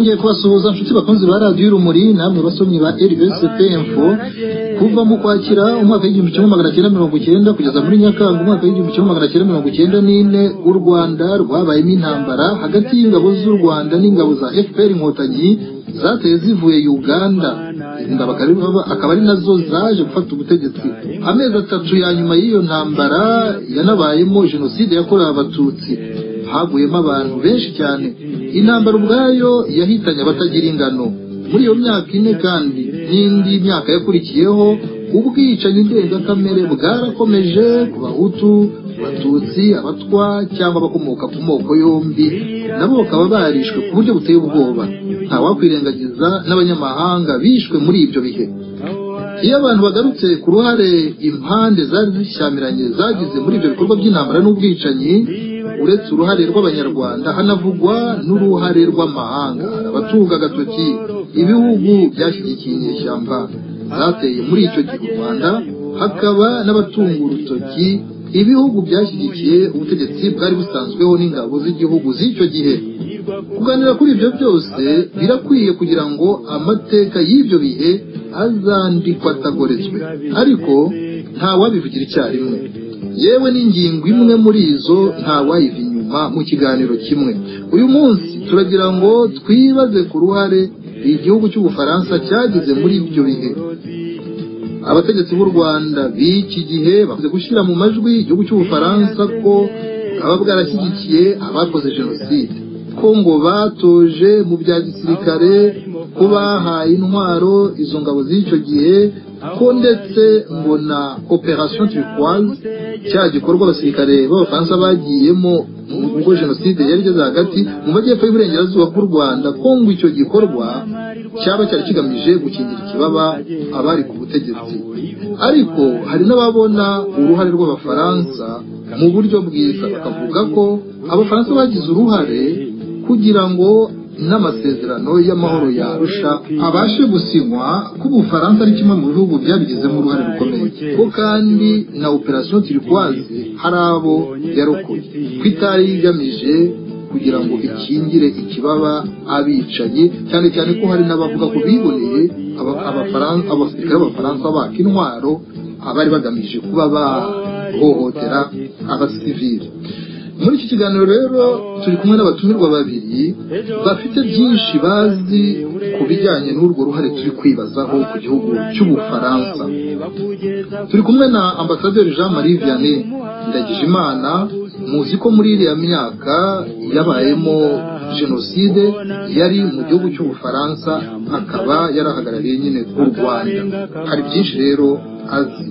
nongeye kubasuhuza inshuti bakunzi ba Radio Urumuri namwe basomyi ba RSP Info kuva mu kwakira umwaka w'igihumbi kimwe magana cyenda mirongo icyenda kugeza muri Nyakanga umwaka w'igihumbi kimwe magana cyenda mirongo icyenda n'ine u Rwanda rwabayemo intambara hagati y'ingabo z'u Rwanda n'ingabo za FPR Inkotanyi zateye zivuye Uganda. Ingabo akaba ari nazo zaje gufata ubutegetsi. Amezi 3 ya nyuma y'iyo ntambara yanabayemo jenoside yakorewe abatutsi, haguyemo abantu benshi cyane. Intambara ubwayo yahitanye abatagira ingano. Muri iyo myaka ine kandi n'indi myaka yakurikiyeho ubwicanyi ndengakamere bwarakomeje ku Bahutu, Abatutsi, Abatwa cyangwa abakomoka ku moko yombi, nabo bakaba barishwe ku buryo buteye ubwoba. Nta wakwirengagiza n'abanyamahanga bishwe muri ibyo bihe. Iyo abantu bagarutse ku ruhare impande zari zishyamiranye zagize muri ibyo bikorwa by'intambara n'ubwicanyi, uretse uruhare rw'abanyarwanda hanavugwa n'uruhare rw'amahanga. Abatunga agatoki ibihugu byashyigikiye inyeshyamba zateye muri icyo gihe u Rwanda, hakaba n'abatunga urutoki ibihugu byashyigikiye ubutegetsi bwari busanzweho n'ingabo z'igihugu z'icyo gihe. Kuganira kuri ibyo byose birakwiye kugira ngo amateka y'ibyo bihe azandikwa atagoretswe, ariko nta wabivugira icyarimwe. Yewe n'ingingo imwe muri izo nta wayiva inyuma mu kiganiro kimwe. Uyu munsi turagira ngo twibaze ku ruhare igihugu cy'Ubufaransa cyagize muri ibyo bihe. Abategetsi b'u Rwanda b'iki gihe bavuze gushyira mu majwi igihugu cy'Ubufaransa ko aba bwarashyigikiye abakoze jenoside, ko ngo batoje mu bya gisirikare, ko bahaye intwaro izo ngabo z'icyo gihe, ko ndetse ngo na Operation Turquoise, cya gikorwa abasirikare b'Abafaransa bagiyemo ubwo jenoside yari igeze hagati mu majyepfo y'uburengerazuba bw'u Rwanda, ko ngo icyo gikorwa cyaba cyari kigamije gukingira ikibaba abari ku butegetsi. Ariko hari n'ababona uruhare rw'Abafaransa mu buryo bwiza, bakavuga ko Abafaransa bagize uruhare kugira ngo n'amasezerano y'amahoro ya Arusha abashe gusinywa, ko Ubufaransa ari kimwe mu bihugu byabigizemo uruhare rukomeye, ko kandi na Operation Turquoise hari abo yarokoye, ko itari igamije kugira ngo ikingire ikibaba abicanyi, cyane cyane ko hari n'abavuga ko biboneye abasirikare b'Abafaransa baka intwaro abari bagamije kuba bahohotera abasivili. Muri iki kiganiro rero turi kumwe n'abatumirwa babiri bafite byinshi bazi ku bijyanye n'urwo ruhare turi kwibazaho ku gihugu cy'Ubufaransa. Turi kumwe na Ambasaderi Jean-Marie Vianney Ndagijimana. Muzi ko muri iriya myaka yabayemo jenoside yari mu gihugu cy'Ubufaransa, akaba yarahagarariye nyine u Rwanda. Hari byinshi rero azi.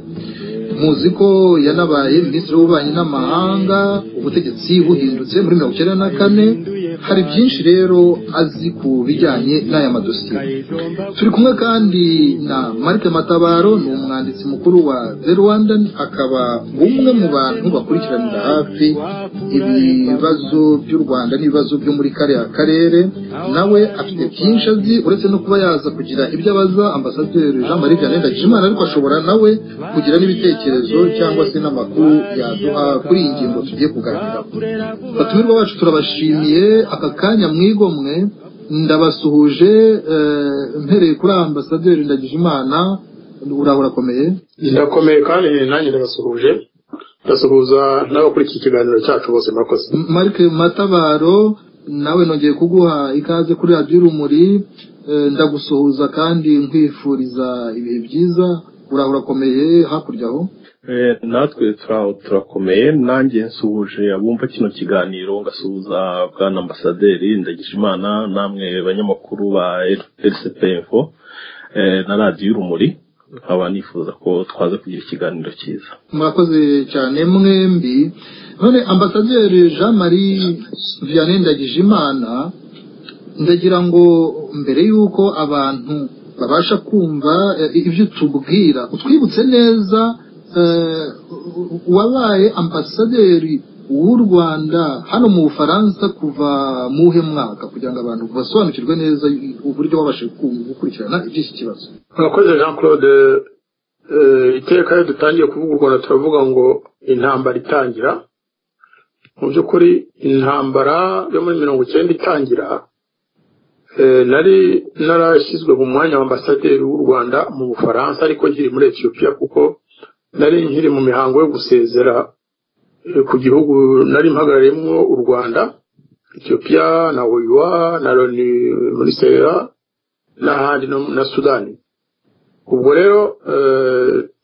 Muzi ko yanabaye minisitiri w'ububanyi n'amahanga ubutegetsi buhindutse muri 1994. Hari byinshi rero azi ku bijyanye n'aya madosiye. Turi kumwe kandi na Marc Matabaro, ni umwanditsi mukuru wa The Rwandan, akaba umwe mu bantu bakurikiranira hafi ibibazo by'u Rwanda n'ibibazo byo muri kariya karere. Nawe afite byinshi azi, uretse no kuba yaza kugira ibyo abaza Ambasaderi Jean-Marie Vianney Ndagijimana, ariko ashobora nawe kugira n'ibitekerezo cyangwa se n'amakuru yaduha kuri iyi ngingo tugiye kuganiraho. Batumirwa bacu turabashimiye aka kanya mwigomwe. Ndabasuhuje mpereye kuri Ambasaderi Ndagijimana. Urakomeye? Ndakomeye kandi nanjye ndabasuhuje. Ndasuhuza n'abakuri iki kiganiro cyacu bose murakoze. Marc Matabaro, nawe nongeye kuguha ikaze kuri Radio Urumuri. Ndagusuhuza kandi nkwifuriza ibihe byiza. Urakomeye hakurya aho? Natwe turakomeye. Nanjye nsuhuje abumva kino kiganiro, ngasuhuza bwana Ambasaderi Ndagijimana, namwe banyamakuru ba RSP Info na Radio Urumuri. Nkaba nifuza ko twaza kugira ikiganiro cyiza. Murakoze cyane mwembi. None Ambasaderi Jean-Marie Vianney Ndagijimana, ndagira ngo mbere yuko abantu babasha kumva ibyo tubwira, utwibutse neza wabaye ambasaderi w'u Rwanda hano mu Bufaransa kuva muhe mwaka, kugira ngo abantu basobanukirwe neza uburyo babashe gukurikirana iby'iki kibazo. Murakoze Jean Claude. Iteka iyo dutangiye kuvuga u Rwanda turavuga ngo intambara itangira. Mu by'ukuri intambara yo muri 1990 itangira, nari narashyizwe mu mwanya wa ambasaderi w'u Rwanda mu Bufaransa ariko nkiri muri Ethiopia kuko nari nkiri mu mihango yo gusezera ku gihugu nari mpagarariyemo u Rwanda, Ethiopia na Oiwa na Loni muri Sera n'ahandi na Sudani. Ubwo rero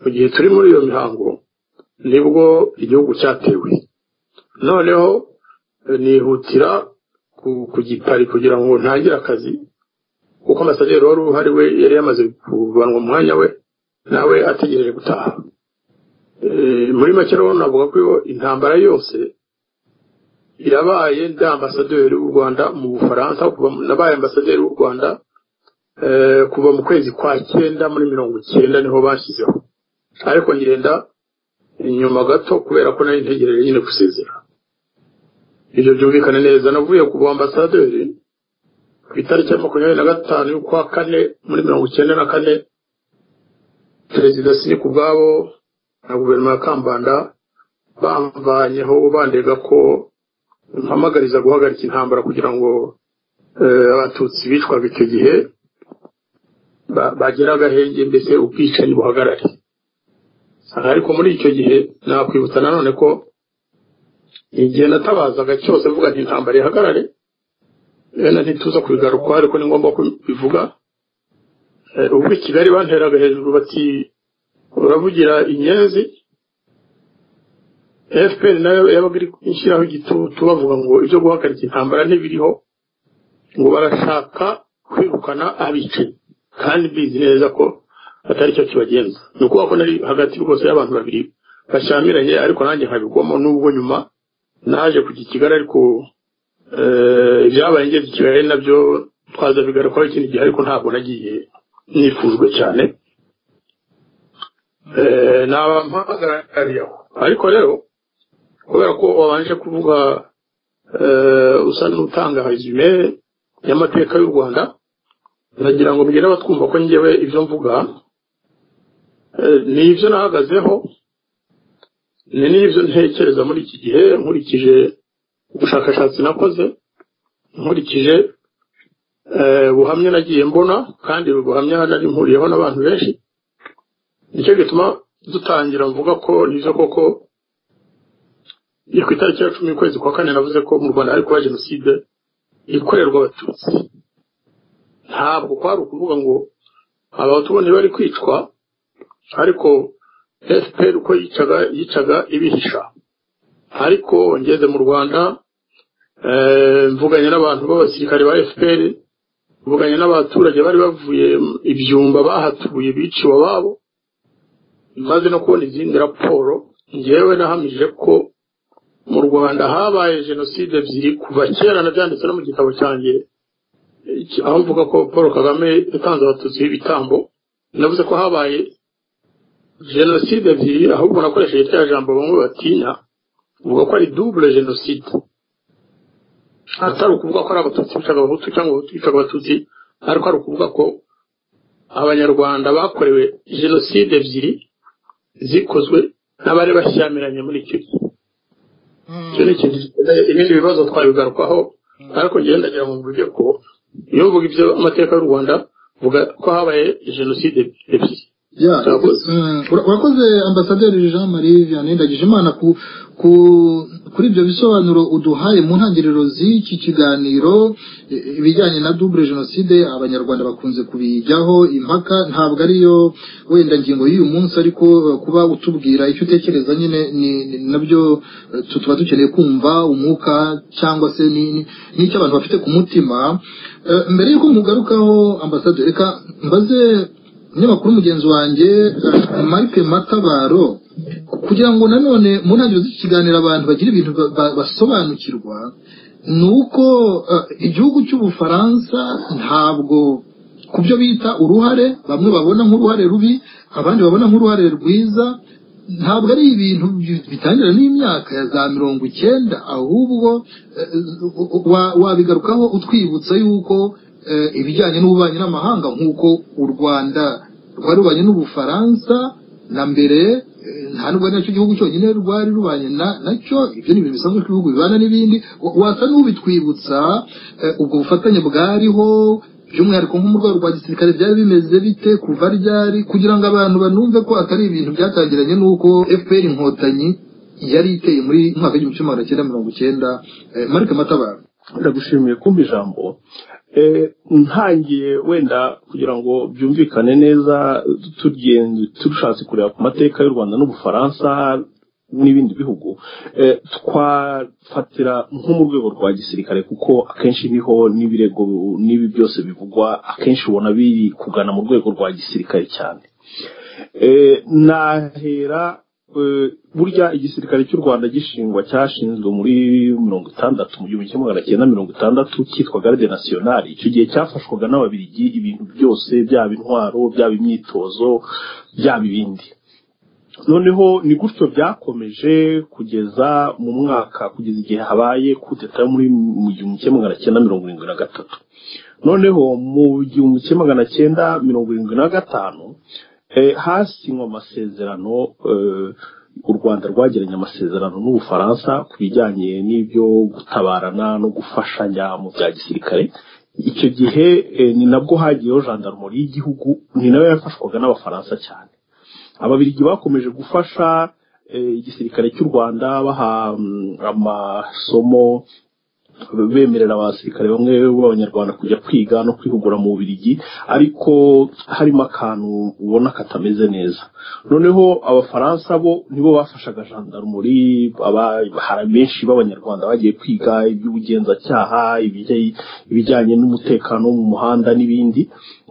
mu gihe turi muri iyo mihango nibwo igihugu cyatewe, noneho nihutira ku gipari kugira ngo ntangire akazi kuko ambasaderi wari uhari we yari yamaze kuvanwa mu mwanya we nawe ategereje gutaha. Muri make rero navuga ko intambara yose irabaye ndi ambasaderi w'u Rwanda mu Bufaransa, nabaye ambasaderi w'u Rwanda kuva mu kwezi kwa 9 muri 1990 niho bashyizeho, ariko ngenda inyuma gato kubera ko nari ntegereje nyine gusezera. Ibyo byumvikana neza, navuye ku ambasaderi ku itariki ya 25 y'ukwa 4 muri 1994. Perezida Sinikubwabo na guverinoma ya Kambanda bamvanyeho bandega ko mpamagariza guhagarika intambara kugira ngo abatutsi bicwaga icyo gihe bagera agahenge, mbese ubwicanyi buhagarare. Ariko muri icyo gihe nakwibutsa nanone ko igihe natabazaga cyose mvuga nti intambara ihagarare, ntituza kubigaruka ariko ni ngombwa kubivuga. Ubwo i Kigali banteraga hejuru bati uravugira inyenzi, FPR nayo yabaga iri ishyiraho igitutu bavuga ngo ibyo guhagarika intambara ntibiriho, ngo barashaka kwirukana abicanyi kandi bizi neza ko atari cyo kibagenza. Ni ukuvuga ko nari hagati rwose y'abantu babiri bashyamiranye, ariko nanjye nkabigwamo. N'ubwo nyuma naje kujya i Kigali, ariko ibyabaye ngeze i Kigali nabyo twaza bigarukaho ikindi gihe, ariko ntabwo nagiye nifuzwe cyane. Nabampagarariyeho, ariko rero kubera ko wabanje kuvuga usa n'utanga resume y'amateka y'u Rwanda, nagira ngo mbwire abatwumva ko njyewe ibyo mvuga ni ibyo nahagazeho, ni n'ibyo ntekereza muri iki gihe, nkurikije ubushakashatsi nakoze, nkurikije buhamya nagiye mbona, kandi buhamya nari mpuriyeho n'abantu benshi. Nicyo gituma dutangira mvuga ko nivyo koko ku itariki ya 10 y'ukwezi kwa 4 navuze ko mu Rwanda hari kuba jenoside ikorerwa abatutsi. Ntabwo kwari ukuvuga ngo abahutu bo ntibari kwicwa, ariko FPR uko yicaga ibihisha. Ariko ngeze mu Rwanda mvuganye n'abantu b'abasirikare ba FPR, mvuganye n'abaturage bari bavuye ibyumba bahatuye biciwe ababo, maze no kubona izindi raporo. Ngewe nahamije ko mu Rwanda habaye jenoside ebyiri kuva kera, nabyanditse no mu gitabo cyanjye aho mvuga ko Paul Kagame yatanze abatutsi b'ibitambo. Navuze ko habaye jenoside ebyiri, ahubwo nakoresheje cya jambo bamwe batinya, uvuga ko ari double jenoside. Atari ukuvuga ko ari abatutsi bicaga abahutu cyangwa abahutu bicaga abatutsi, ariko ari ukuvuga ko abanyarwanda bakorewe jenoside ebyiri zikozwe n'abari bashyamiranye muri icyo gihe. Ibindi bibazo twabigarukaho, ariko ngenda ndagira ngo mvuge ko iyo mvuga ibyo amateka y'u Rwanda vuga ko habaye jenoside ebyiri. Urakoze ambasaderi Jean Marie Vianney Ndagijimana kuri ibyo bisobanuro uduhaye mu ntangiriro z'iki kiganiro. Ibijyanye na double jenoside abanyarwanda bakunze kubijyaho impaka, ntabwo ariyo wenda ngingo y'uyu munsi, ariko kuba utubwira icyo utekereza nyine nabyo tuba dukeneye kumva umwuka cyangwa se n'icyo abantu bafite ku mutima. Mbere y'uko mugarukaho ambasaderi, reka mbaze umunyamakuru mugenzi wanjye Mike Matabaro, kugira ngo nanone mu ntangiriro z'iki kiganiro abantu bagira ibintu basobanukirwa, ni uko igihugu cy'Ubufaransa ntabwo ku byo bita uruhare, bamwe babona nk'uruhare rubi, abandi babona nk'uruhare rwiza, ntabwo ari ibintu bitangira n'imyaka ya za 90, ahubwo wabigarukaho utwibutsa yuko ibijyanye n'ububanyi n'amahanga, nk'uko u Rwanda rwarubanye n'Ubufaransa na mbere nta nubwo nacyo gihugu cyonyine rwari rubanye nacyo ibyo ni ibintu bisanzwe ko ibihugu bibana n'ibindi wasa n'ubitwibutsa ubwo bufatanye bwariho by'umwihariko nko mu rwego rwa gisirikare byari bimeze bite kuva ryari kugira ngo abantu banumve ko atari ibintu byatangiranye n'uko FPR inkotanyi yari iteye muri mwaka w'igihumbi kimwe magana cyenda mirongo icyenda. Marike Matabaro, ndagushimiye kumva ijambo. Ntangiye wenda kugira ngo byumvikane neza turushatse kureba ku mateka y'u Rwanda n'Ubufaransa n'ibindi bihugu, twafatira nko mu rwego rwa gisirikare kuko akenshi niho n'ibirego n'ibi byose bivugwa akenshi ubona biri kugana mu rwego rwa gisirikare cyane. Nahera burya igisirikare cy'u Rwanda cyashinzwe muri 60 mu 1960 cyitwa Garde Nationale. Icyo gihe cyafashwaga n'Ababiligi ibintu byose byaba intwaro byaba imyitozo byaba ibindi. Noneho ni gutyo byakomeje kugeza igihe habaye kudeta muri 1973. Noneho mu 1975 hasinywa amasezerano, u Rwanda rwagiranye amasezerano n'Ubufaransa ku bijyanye n'ibyo gutabarana no gufashanya mu bya gisirikare. Icyo gihe ni nabwo hagiyeho gendarmerie y'igihugu, ni nayo yafashwaga n'Abafaransa cyane. Ababiligi bakomeje gufasha igisirikare cy'u Rwanda baha amasomo, bemerera abasirikare bamwe b'Abanyarwanda kujya kwiga no kwihugura mu Bubiligi, ariko harimo akantu ubona katameze neza. Noneho Abafaransa bo nibo bafashaga gendarmerie, hari benshi b'Abanyarwanda bagiye kwiga iby'ubugenzacyaha, ibijyanye n'umutekano mu muhanda n'ibindi.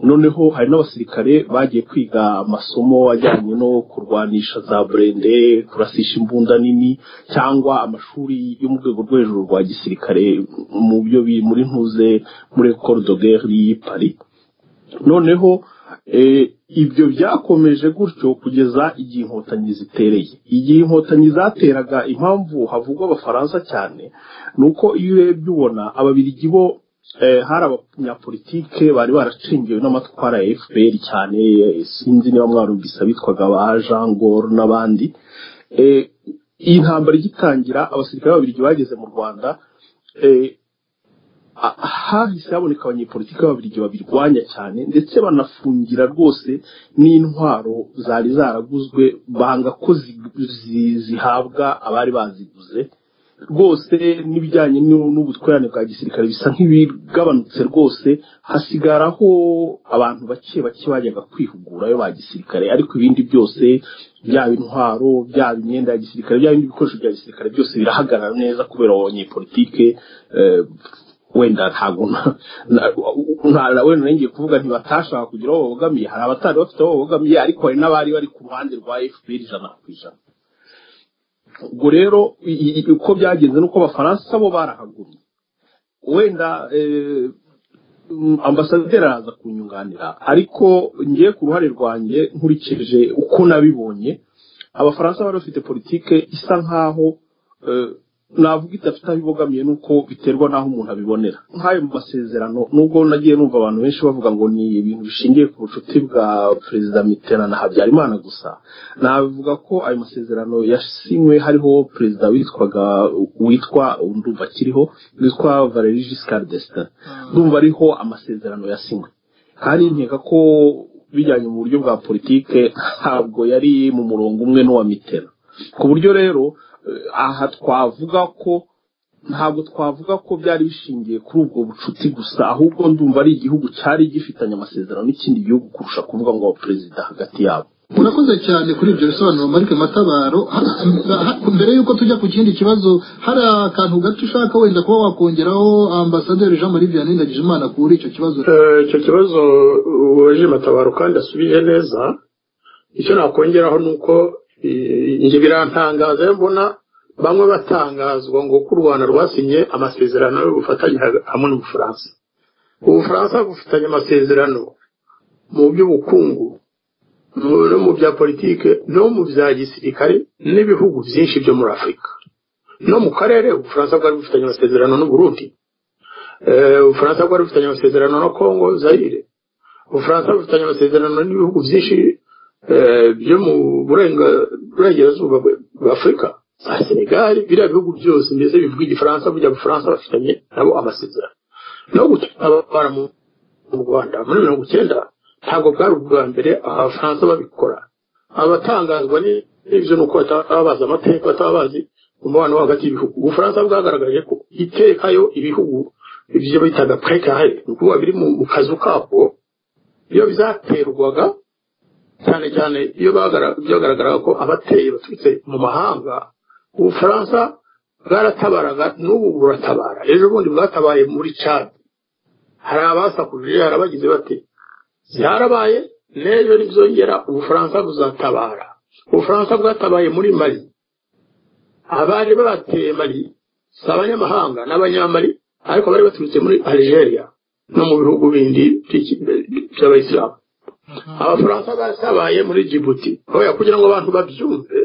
Noneho hari n'abasirikare bagiye kwiga amasomo ajyanye no kurwanisha za burende, kurasisha imbunda nini, cyangwa amashuri yo mu rwego rwo hejuru rwa gisirikare mu byo muri École de Guerre y'i Paris. Noneho ibyo byakomeje gutyo kugeza igihe inkotanyi zitereye. Igihe inkotanyi zateraga, impamvu havugwa Abafaransa cyane nuko iyo urebye ubona Ababiligi bo hari abanyapolitike bari baracengewe n'amatwara ya FPR cyane. Sinzi niba mwarumvise bitwaga ba Jean Gor n'abandi. Iyi ntambara igitangira, abasirikare b'Ababiligi bageze mu Rwanda, hahise haboneka abanyepolitike b'Ababiligi babirwanya cyane, ndetse banafungira rwose n'intwaro zari zaraguzwe, banga ko zihabwa abari baziguze. Rwose n'ibijyanye n'ubutwererane bwa gisirikare bisa nk'ibigabanutse rwose, hasigaraho abantu bake bajyaga kwihugurayo ba gisirikare, ariko ibindi byose byaba intwaro byaba imyenda ya gisirikare byaba ibindi bikoresho bya gisirikare byose birahagarara neza kubera abanyepolitike. Wenda ntabwo wenda ngiye kuvuga ntibatashaka kugira aho babogamiye, hari abatari bafite aho babogamiye, ariko hari n'abari bari ku ruhande rwa FPR 100%. Ubwo rero uko byagenze nuko Abafaransa bo barahagumye. Wenda ambasaderi araza kunyunganira, ariko ngiye ku ruhare rwanjye nkurikije uko nabibonye, Abafaransa bari bafite politike isa nkaho navuga idafite aho ibogamiye, nuko biterwa n'aho umuntu abibonera. Nk'ayo masezerano, nubwo nagiye numva abantu benshi bavuga ngo ni ibintu bishingiye ku bucuti bwa Perezida Mitterrand na Habyarimana gusa, navuga ko ayo masezerano yasinywe hariho perezida witwa ndumva akiriho, witwa Valéry Giscard d'Estaing. Ndumva ariho amasezerano yasinywe, kandi nkeka ko bijyanye mu buryo bwa politike ntabwo yari mu murongo umwe n'uwa Mitterrand. Ku buryo rero aha ntabwo twavuga ko byari bishingiye kuri ubwo bucuti gusa, ahubwo ndumva ari igihugu cyari gifitanye amasezerano n'ikindi gihugu kurusha kuvuga ngo perezida hagati yabo. Urakoze cyane kuri ibyo bisobanuro Marike Matabaro. Mbere yuko tujya ku kindi kibazo, hari akantu gato ushaka wenda kuba wakongeraho Ambasaderi Jean Marie Vianney Ndagijimana kuri icyo kibazo? Icyo kibazo uwaje Matabaro kandi asubije neza. Icyo nakongeraho nuko njye birantangaza mbona bamwe batangazwa ngo ku Rwanda rwasinye amasezerano y'ubufatanye hamwe n'Ubufaransa. Ubufaransa bufitanye amasezerano mu by'ubukungu, no mu bya politike, no mu bya gisirikare n'ibihugu byinshi byo muri Afurika. No mu karere Ubufaransa bwari bufitanye amasezerano n'u Burundi. Ubufaransa bwari bufitanye amasezerano na Congo Zaire. Ubufaransa bufitanye amasezerano n'ibihugu byinshi byo mu burengerazuba bwa Afurika za Senegal biriya bihugu byose mbese bivuga igifaransa burya Abafaransa bafitanye nabo amasezerano no gutabara mu Rwanda muri 1990 ntabwo bwari ubwa mbere Abafaransa babikora abatangazwa n'ibyo nuko batabaza amateka batabazi umubano hagati y'ibihugu Ubufaransa bwagaragaje ko itekayo ibihugu ibyo bitaga précaré nuko biri mu kazu kako iyo bizaterwaga cyane cyane iyo byagaragara ko abateye baturutse mu mahanga Ubufaransa bwaratabaraga n'ubu buratabara ejo bundi bwatabaye muri Chad hari abasakuje harabagize bati ziharabaye n'ejo nizongera Ubufaransa buzatabara Ubufaransa bwatabaye muri Mali abari bateye Mali sabanyamahanga n'abanyamali ariko bari baturutse muri Algeria no mu bihugu bindi by'abayisilamu Abafaransa basabaye muri Djibouti oya kugira ngo abantu babyumve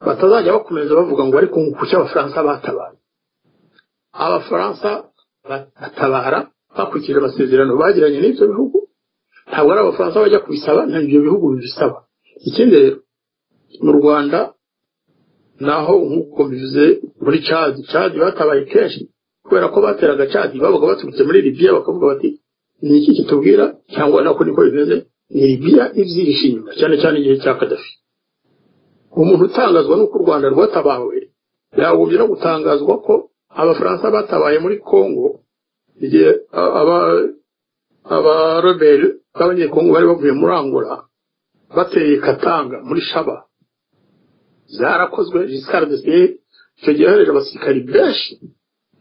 batazajya bakomeza bavuga ngo ariko kuki Abafaransa batabaye Abafaransa batabara bakurikije amasezerano bagiranye n'ibyo bihugu ntabwo ari Abafaransa bajya kubisaba n'ibyo bihugu bibisaba ikindi rero mu Rwanda naho nk'uko bivuze muri Chad batabaye kenshi kubera ko bateraga Chad babaga baturutse muri Libya bakavuga bati ni iki kitubwira cyangwa nako niko bimeze ni Libya ibyishimo cyane cyane igihe cya Gaddafi umuntu utangazwa n'uko u Rwanda rwatabawe yagomye no gutangazwa ko Abafaransa batabaye muri Congo igihe aba rebelle b'abanyekongo bari bavuye muri Angola bateye Katanga muri Shaba zarakozwe Giscard d'Estaing icyo gihe hareje abasirikari benshi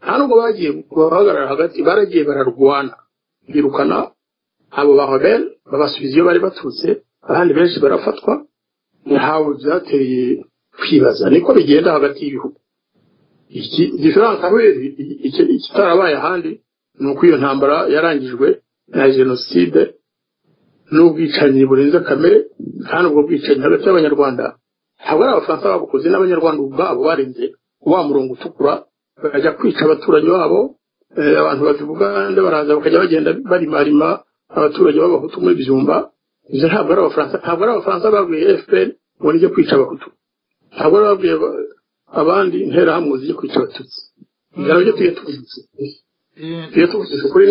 nta nubwo bagiye guhagarara hagati baragiye bararwana birukana abo ba rebelle babasubiza iyo bari baturutse abandi benshi barafatwa ntawe byateye kwibaza niko bigenda hagati y'ibihugu iki diferanse aho ikitarabaye ahandi ni uko iyo ntambara yarangijwe na jenoside n'ubwicanyi burenze kamere kandi ubwo bwicanyi hagati y'abanyarwanda ntabwo ari Abafaransa babukoze n'abanyarwanda ubwabo barenze wa murongo utukura bakajya kwica abaturanyi babo abantu bavuga nde baraza bakajya bagenda barimarima abaturage b'abahutu muri Byumba ibyo ntabwo ari Abafaransa babwiye FPR ngo nijye kwica abahutu ntabwo ari babwiye abandi interahamwe zijye kwica abatutsi ibyo byo tuvuze kuri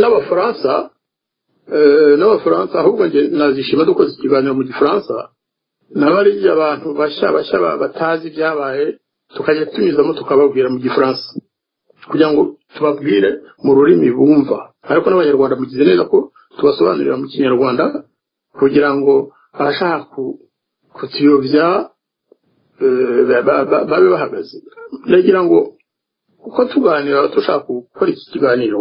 n'Abafaransa ahubwo nge nazishima dukoze ikiganiro mu Gifaransa n'abariya abantu bashya batazi ibyabaye tukajya tunyuzamo tukababwira mu Gifaransa kugira ngo tubabwire mu rurimi bumva ariko n'abanyarwanda mugize neza ko tubasobanurira mu Kinyarwanda kugira ngo abashaka kutuyobya babe bahagaze ndagira ngo uko tuganira dushaka gukora iki kiganiro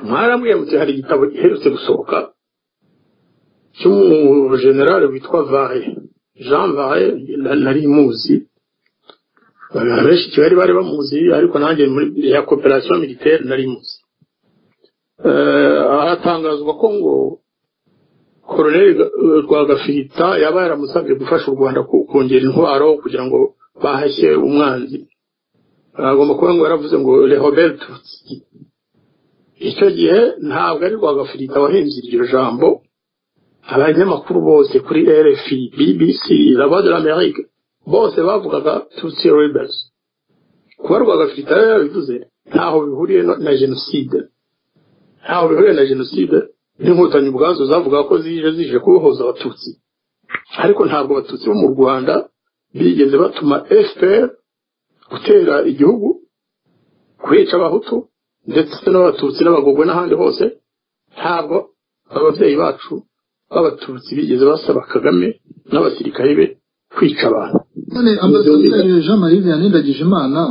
mwarambwiye muti hari igitabo giherutse gusohoka cy'umujenerali witwa Jean Vaye nari muzi benshi kigali bari bamuzi ariko nanjye muri ya coopération militaire nari muzi aratangazwa ko ngo Colonel Rwagafirita yaba yaramusabye gufasha u Rwanda kongera intwaro kugira ngo bahashye umwanzi agomba kuba ngo yaravuze ngo Robert icyo gihe ntabwo ari Rwagafirita wahinze iryo jambo abanyamakuru bose kuri RFI BBC La Voix de l'Amérique bose bavugaga Tutsi rebels kuba Rwagafirita yabivuze ntaho bihuriye na jenoside n'inkotanyi ubwazo zavuga ko zije kubohoza abatutsi ariko ntabwo abatutsi bo mu Rwanda bigeze batuma FPR gutera igihugu kwica abahutu ndetse n'abatutsi n'abagogwe n'ahandi hose ntabwo ababyeyi bacu b'abatutsi bigeze basaba Kagame n'abasirikare be kwica abantu none ambasaderi Jean Marie Vianney Ndagijimana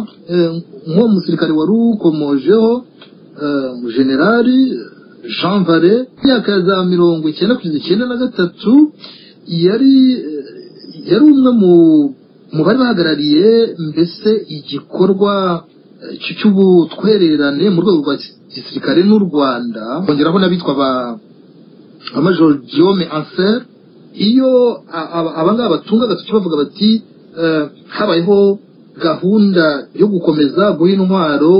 musirikare wari ukomojeho generali Jean Vare myaka ya za 1993 yari umwe mu bari bahagarariye mbese igikorwa cy'ubutwererane mu rwego rwa gisirikare n'u Rwanda bongeraho n'abitwa Major Guillaume Anser iyo abangaba batunga agatoki bavuga bati habayeho gahunda yo gukomeza guha intwaro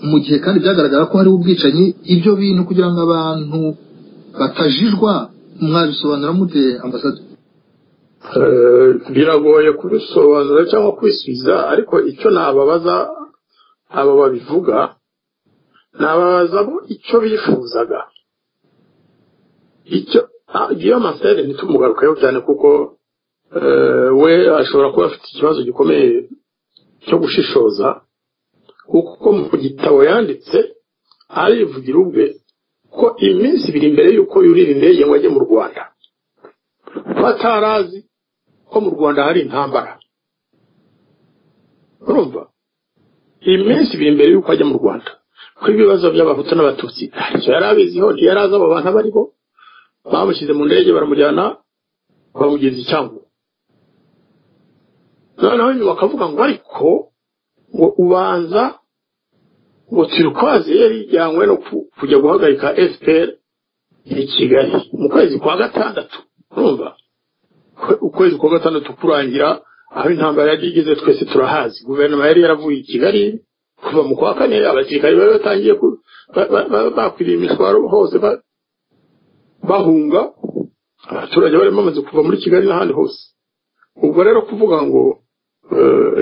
mu gihe kandi byagaragara ko hari ubwicanyi ibyo bintu kugira ngo abantu batajijwa mwabisobanura mute ambassadeur biragoye kubisobanura cyangwa kubisubiza ariko icyo nababaza abo babivuga nababaza bo icyo bifuzaga icyo iyo masere ntitumugarukayo cyane kuko we ashobora kuba afite ikibazo gikomeye cyo gushishoza kuko mu gitabo yanditse arivugira ubwe ko iminsi ibiri mbere y'uko yurira indege ngo ajye mu Rwanda batarazi ko mu Rwanda hari intambara urumva iminsi ibiri mbere y'uko ajya mu Rwanda ko ibibazo by'abahutu n'abatutsi yari abiziho ntiyari azi abo bantu bariho bamushyize mu ndege baramujyana bamugeza i Cyangugu noneho nyuma bakavuga ngo ariko ngo ubanza ngo Turquoise yari yajyanywe no kujya guhagarika FPR i Kigali mu kwezi kwa gatandatu urumva ukwezi kwa gatandatu kurangira aho intambara yageze twese turahazi guverinoma yari yaravuye i Kigali kuva mu kwa kane abasirikari bari batangiye bakwiriye imishwaro hose bahunga abaturage bari bamaze kuva muri Kigali n'ahandi hose ubwo rero kuvuga ngo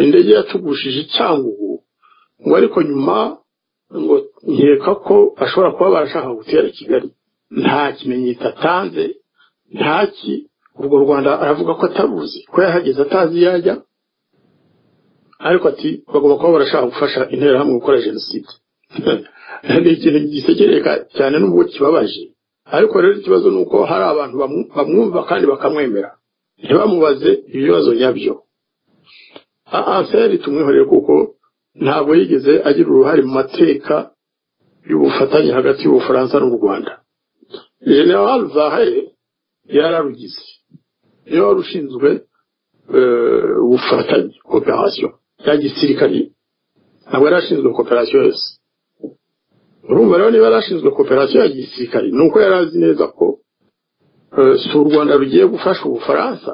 indege yatugushije Cyangugu ngo ariko nyuma ngo nkeka ko ashobora kuba barashaka gutera Kigali nta kimenyetso atanze ntaki urwo Rwanda aravuga ko ataruzi ko yahageze atazi yajya ariko ati bagomba kuba barashaka gufasha interahamwe gukora jenoside ni ikintu gisekereka cyane n'ubwo kibabaje ariko rero ikibazo ni uko hari abantu bamwumva kandi bakamwemera ntibamubaze ibibazo nyabyo Anseri tumwihorere kuko ntabwo yigeze agira uruhare mu mateka y'ubufatanye hagati y'Ubufaransa n'u Rwanda General Zahaye yararugize iyo warushinzwe ubufatanye cooperation ya gisirikari ntabwo yarashinzwe cooperation yose urumva rero niba yarashinzwe cooperation ya gisirikari nuko yarazi neza ko si u Rwanda rugiye gufasha Ubufaransa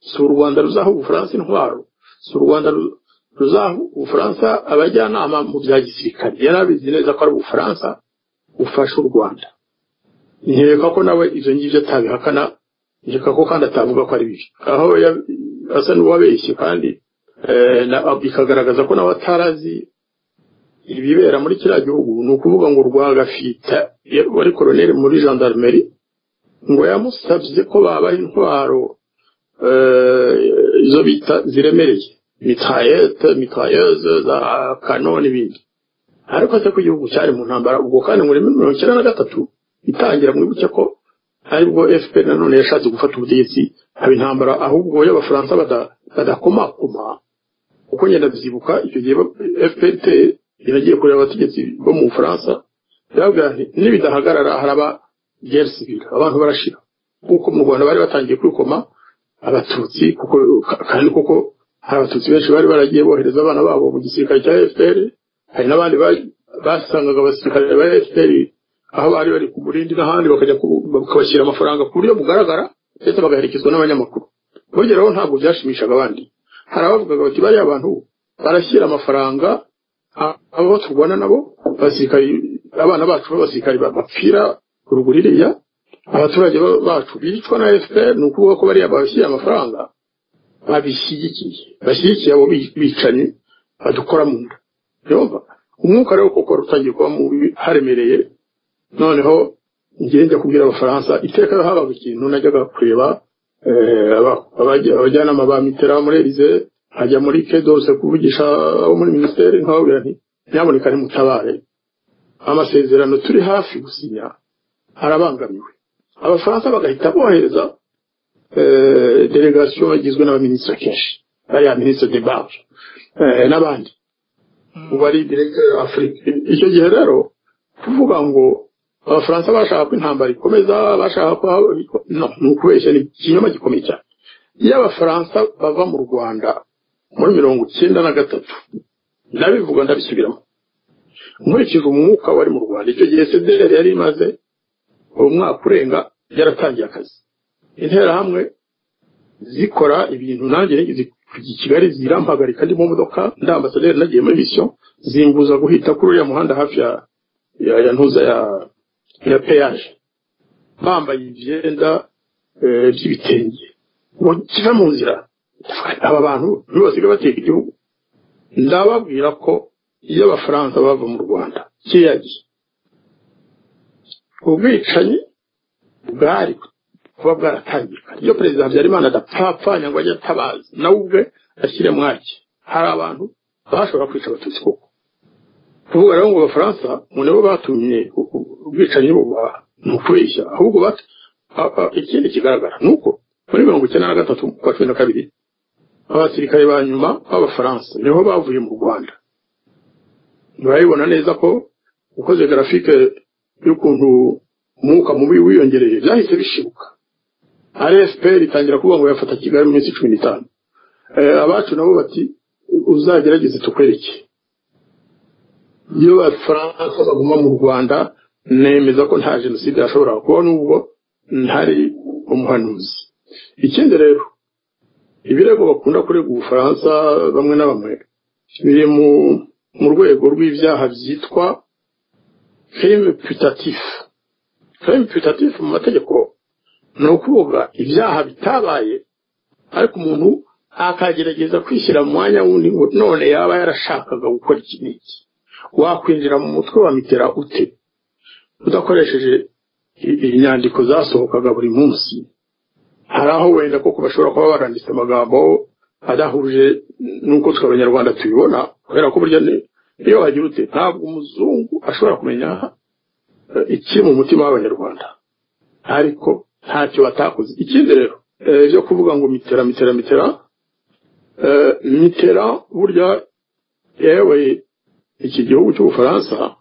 si u Rwanda ruzaha Ubufaransa intwaro si u Rwanda ruzaha Ubufaransa abajyanama mu bya gisirikari yarabizi neza ko ari Ubufaransa ufasha u Rwanda nkeka ko nawe ivyo ngivyo atabihakana nkeka ko kandi atavuga ko ari bibi aho asa n'uwabeshye kandi bikagaragaza ko nawe atarazi ibibera muri kiriya gihugu ni ukuvuga ngo Rwagafita wari koloneli muri gendarmerie ngo yamusabye ko babaha intwaro izo bita ziremereye mitrailleuse za canon n'ibindi ariko se ko igihugu cyari mu ntambara ubwo kandi muri 1993 itangira mwibuke ko aribwo FPR nanone yashatse gufata ubutegetsi haba intambara ahubwo y'Abafaransa badakomakoma uko ngenda byibuka icyo gihe FPR iragiye kureba abategetsi bo mu Bufaransa yavuga nibidahagarara haraba guerre civile abantu barashira kuko mu Rwanda bari batangiye kwikoma abatutsi kandi kuko hari abatutsi benshi bari baragiye bohereza abana babo mu gisirikare cya FPR hari n'abandi basangaga abasirikare ba FPR aho bari ku Burindi n'ahandi bakajya bakabashyira amafaranga ku buryo bugaragara ndetse bagaherekezwa n'abanyamakuru bongeraho ntabwo byashimishaga abandi hari abavugaga bati bari abantu barashyira amafaranga abo turwana nabo basirikari abana bacu b'abasirikari bapfira uruguririya abaturage bacu bicwa na FPR ni ukuvuga ko bari abashyira amafaranga bashyigikiye abo bicanye badukora mu nda yumva umwuka rero kuko rutangiye kuba haremereye noneho ngende kubwira Abafaransa iteka habaga ikintu najyaga kureba abajyanama ba Mitterrand muri Élysée hajya muri Kedose kuvugisha muri ministeri nkababwira nti nyaboneka ni mutabare amasezerano turi hafi gusinya harabangamiwe Abafaransa bagahita bohereza delegation igizwe n'abaminisitiri kenshi bari ministre de barge n'abandi ubari directeur Afrique icyo gihe rero kuvuga ngo Abafaransa bashaka ko intambara ikomeza bashaka ko no nukubeshya ni ikinyoma gikomeye cyane iyo Abafaransa bava mu Rwanda muri 1993 ndabivuga ndabisubiramo nkurikije umwuka wari mu Rwanda icyo gihe CDR yari imaze umwaka urenga yaratangiye akazi interahamwe zikora ibintu nanjye nigeze Kigali zirampagarika ndi mu modoka ndambasaderi nagiye muri mission zimbuza guhita kuri uriya muhanda hafi ya ntuza ya peage bambaye ivyenda by'ibitenge ngo kive mu nzira aba bantu ntibasiga bateka igihugu. Ndababwira ko iyo abafaransa bava mu Rwanda kiyagiye ubwicanyi bwari kuba bwaratangira. Iyo perezida Habyarimana adapfapfanya ngo ajye atabaza nawe ubwe ashyire mwaki, hari abantu bashobora kwica abatutsi koko. Kuvuga rero ngo abafaransa mu nibo batumye ubwicanyi buba nukubeshya, ahubwo ikindi kigaragara nuko muri 1993 kwa 12 abasirikare ba nyuma b'abafaransa niho bavuye mu Rwanda. Murabibona neza ko ukoze grafike y'ukuntu umwuka mubi wiyongereye byahise bishibuka. RFPR itangira kuvuga ngo yafata Kigali mu minsi 15. Abacu nabo bati uzagerageze tukwereke. Iyo abafaransa baguma mu Rwanda nemeza ko nta jenoside yashobora kuba nubwo ntari umuhanuzi. Ikindi rero ibirego bakunda kurega Ubufaransa bamwe na bamwe biri mu rwego rw'ibyaha byitwa crime putatif. Crime putatif mu mategeko ni ukuvuga ibyaha bitabaye ariko umuntu akagerageza kwishyira mu mwanya wundi ngo none yaba yarashakaga gukora iki n'iki. Wakwinjira mu mutwe wa Mitera ute udakoresheje inyandiko zasohokaga buri munsi? Hari aho wenda koko bashobora kuba baranditse amagambo adahuje nuko twe Abanyarwanda tubibona, kubera ko burya iyo wagira ute ntabwo umuzungu ashobora kumenya iki mu mutima w'Abanyarwanda, ariko ntacyo batakoze. Ikindi rero byo kuvuga ngo Mitera burya yewe iki gihugu cy'Ubufaransa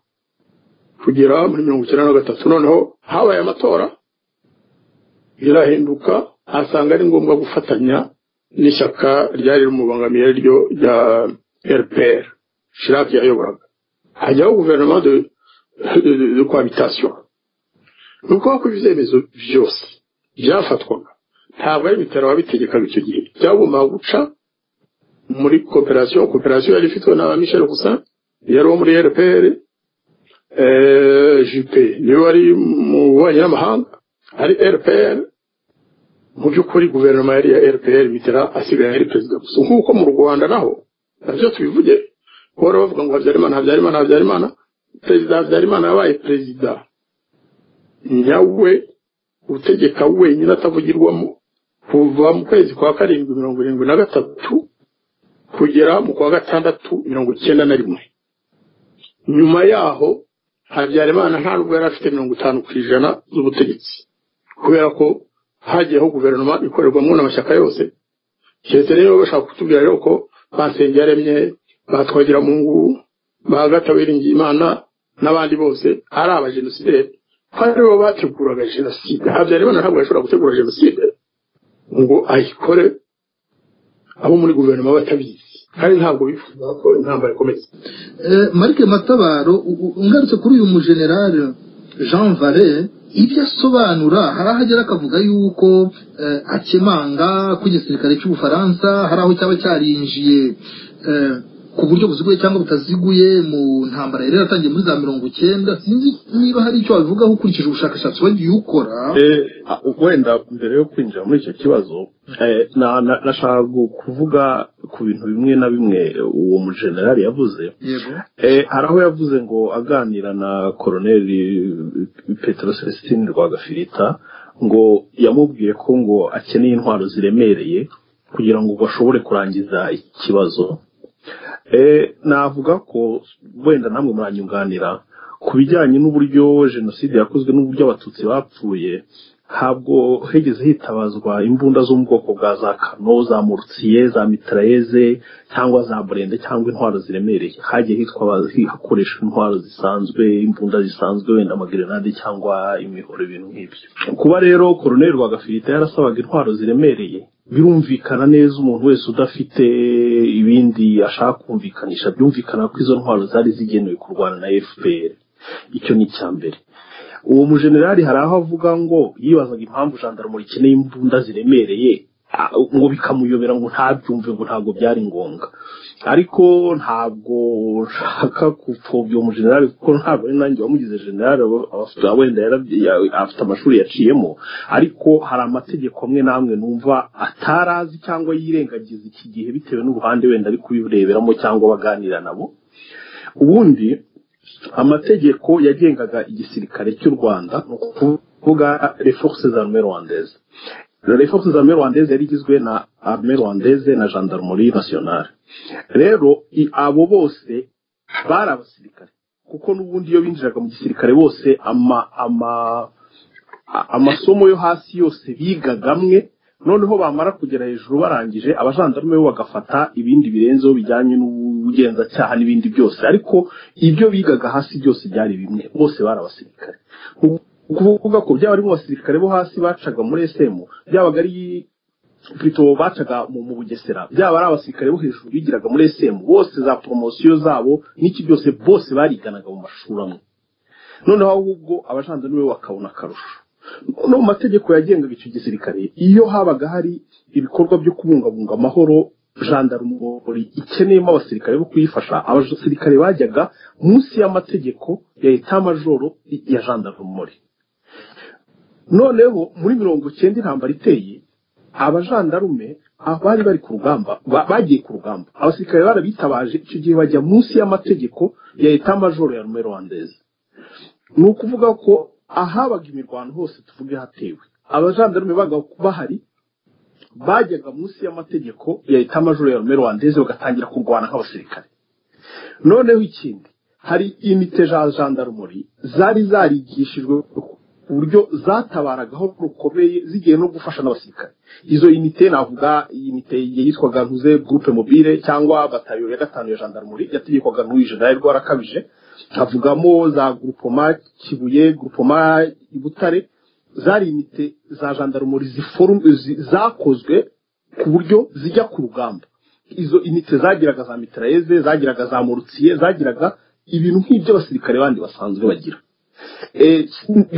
kugera muri 1993 noneho habaye amatora birahinduka, asanga ari ngombwa gufatanya n'ishyaka ryari rumubangamiye ryo rya RPR Chirac yayoboraga, hajyaho guverinoma de cohabitation. Nuko ko ibyemezo byose byafatwaga ntabwo ari Mitera wabitegekaga icyo gihe, byagomba guca muri coopération yari ifitwe na Michel Roussin yari wo muri RPR. Juppé niwe wari mu bubanyi n'amahanga, ari RPR. Mu by'ukuri guverinoma yari ya RPR, Mitera asigaye ari perezida gusa. Nk'uko mu Rwanda naho nabyo tubivuge, bora bavuga ngo Habyarimana perezida Habyarimana yabaye perezida nyawe utegeka wenyine atavugirwamo kuva mu kwezi kwa 7/73 kugera mu kwa 6/91. Nyuma yaho Habyarimana nta nubwo yari afite 50% z'ubutegetsi, kubera ko hagiyeho guverinoma ikorerwamo n'amashyaka yose. Cyese rero bashaka kutubwira rero ko Basengiyaremye, Batwagiramungu, Bagatawiringiyimana n'abandi bose ari abajenosideri, kandi bo bateguraga jenoside. Habyarimana ntabwo yashobora gutegura jenoside ngo ayikore abo muri guverinoma batabizi, kandi ntabwo bifuza ko intambara ikomeza. Marc Matabaro, ungarutse kuri uyu mujenerali Jean Vallet, ibyo asobanura hari ahagera akavuga yuko akemanga ku gisirikare cy'Ubufaransa, hari aho cyaba cyarinjiye ku buryo buziguye cyangwa butaziguye mu ntambara yari yaratangiye muri za 90. Sinzi niba hari icyo wabivugaho ukurikije ubushakashatsi wagiye ukora. Wenda mbere yo kwinjira muri icyo kibazo nashaka kuvuga ku bintu bimwe na bimwe uwo mujenerali yavuze. Hari aho yavuze ngo aganira na Koloneli Petero Celestin Rwagafirita ngo yamubwiye ko ngo akeneye intwaro ziremereye kugira ngo bashobore kurangiza ikibazo. Navuga ko wenda namwe muranyunganira ku bijyanye n'uburyo jenoside yakozwe n'uburyo abatutsi bapfuye. Ntabwo hegeze hitabazwa imbunda zo mu bwoko bwa za kano, za mortiye, za mitrailleze cyangwa za burende cyangwa intwaro ziremereye. Hagiye hakoresha intwaro zisanzwe, imbunda zisanzwe, wenda amagrenade cyangwa imihoro, ibintu nk'ibyo. Kuba rero Koloneli Rwagafirita yarasabaga intwaro ziremereye, birumvikana neza umuntu wese udafite ibindi ashaka kumvikanisha, byumvikana ko izo ntwaro zari zigenewe kurwana na FPR. Icyo ni cyambere. Uwo mujenerali hari aho avuga ngo yibazaga impamvu gendarmerie ikeneye imbunda ziremereye ngo bikamuyobera ngo ntabyumve ngo ntabwo byari ngombwa ariko ntabwo nshaka gupfobya umujenerali kuko ntabwo ari nanjye wamugize generali wenda afite amashuri yaciyemo ariko hari amategeko amwe n'amwe numva atarazi cyangwa yirengagiza iki gihe bitewe n'uruhande wenda ari kubireberamo cyangwa baganira nabo ubundi amategeko yagengaga igisirikare cy'u Rwanda ni ukuvuga les forces armées rwandaises. Les forces armées rwandaises yari igizwe na armée rwandaise na gendarmerie nationale. Rero abo bose bari abasirikare kuko n'ubundi iyo binjiraga mu gisirikare bose amasomo yo hasi yose bigagamwe noneho bamara kugera hejuru barangije abajandarume bo bagafata ibindi birenzeho bijyanye n'ubugenzacyaha n'ibindi byose ariko ibyo bigaga hasi byose byari bimwe bose bari abasirikare kuvuga ko byaba ari mu basirikare bo hasi bacaga muri SM byabaga ari plutôt bacaga mu Bugesera byaba ari abasirikare bo hejuru bigiraga muri SM bose za promotion zabo n'iki byose bose bariganaga mu mashuri amwe noneho ahubwo abajandarume bakabona akarusho no mu mategeko yagengaga icyo gisirikare iyo habaga hari ibikorwa byo kubungabunga amahoro gendarmerie ikeneyemo abasirikare bo kuyifasha abasirikare bajyaga munsi y'amategeko ya etat-major ya gendarmerie noneho muri 90 intambara iteye abajandarume abari bari ku rugamba bagiye ku rugamba abasirikare barabitabaje icyo gihe bajya munsi y'amategeko ya etat-major ya armée rwandaise ni ukuvuga ko ahabaga imirwano hose tuvuge hatewe abajandarume bahari bajyaga munsi y'amategeko ya etat-major ya armée rwandaise bagatangira kurwana nk'abasirikare noneho ikindi hari unité za gendarmerie zari zarigishijwe uburyo zatabaragaho rukomeye zigiye no gufasha n'abasirikare izo unité navuga unité yitwaga ntuze groupe mobile cyangwa batayo ya 5 ya gendarmerie yategekwaga n'uyu general Rwarakabije havugamo za groupement Kibuye groupement Ibutare zari unité za gendarmerie zakozwe ku buryo zijya ku rugamba izo unité zagiraga za mitrailleuses zagiraga za mortier zagiraga ibintu nk'ibyo abasirikare bandi basanzwe bagira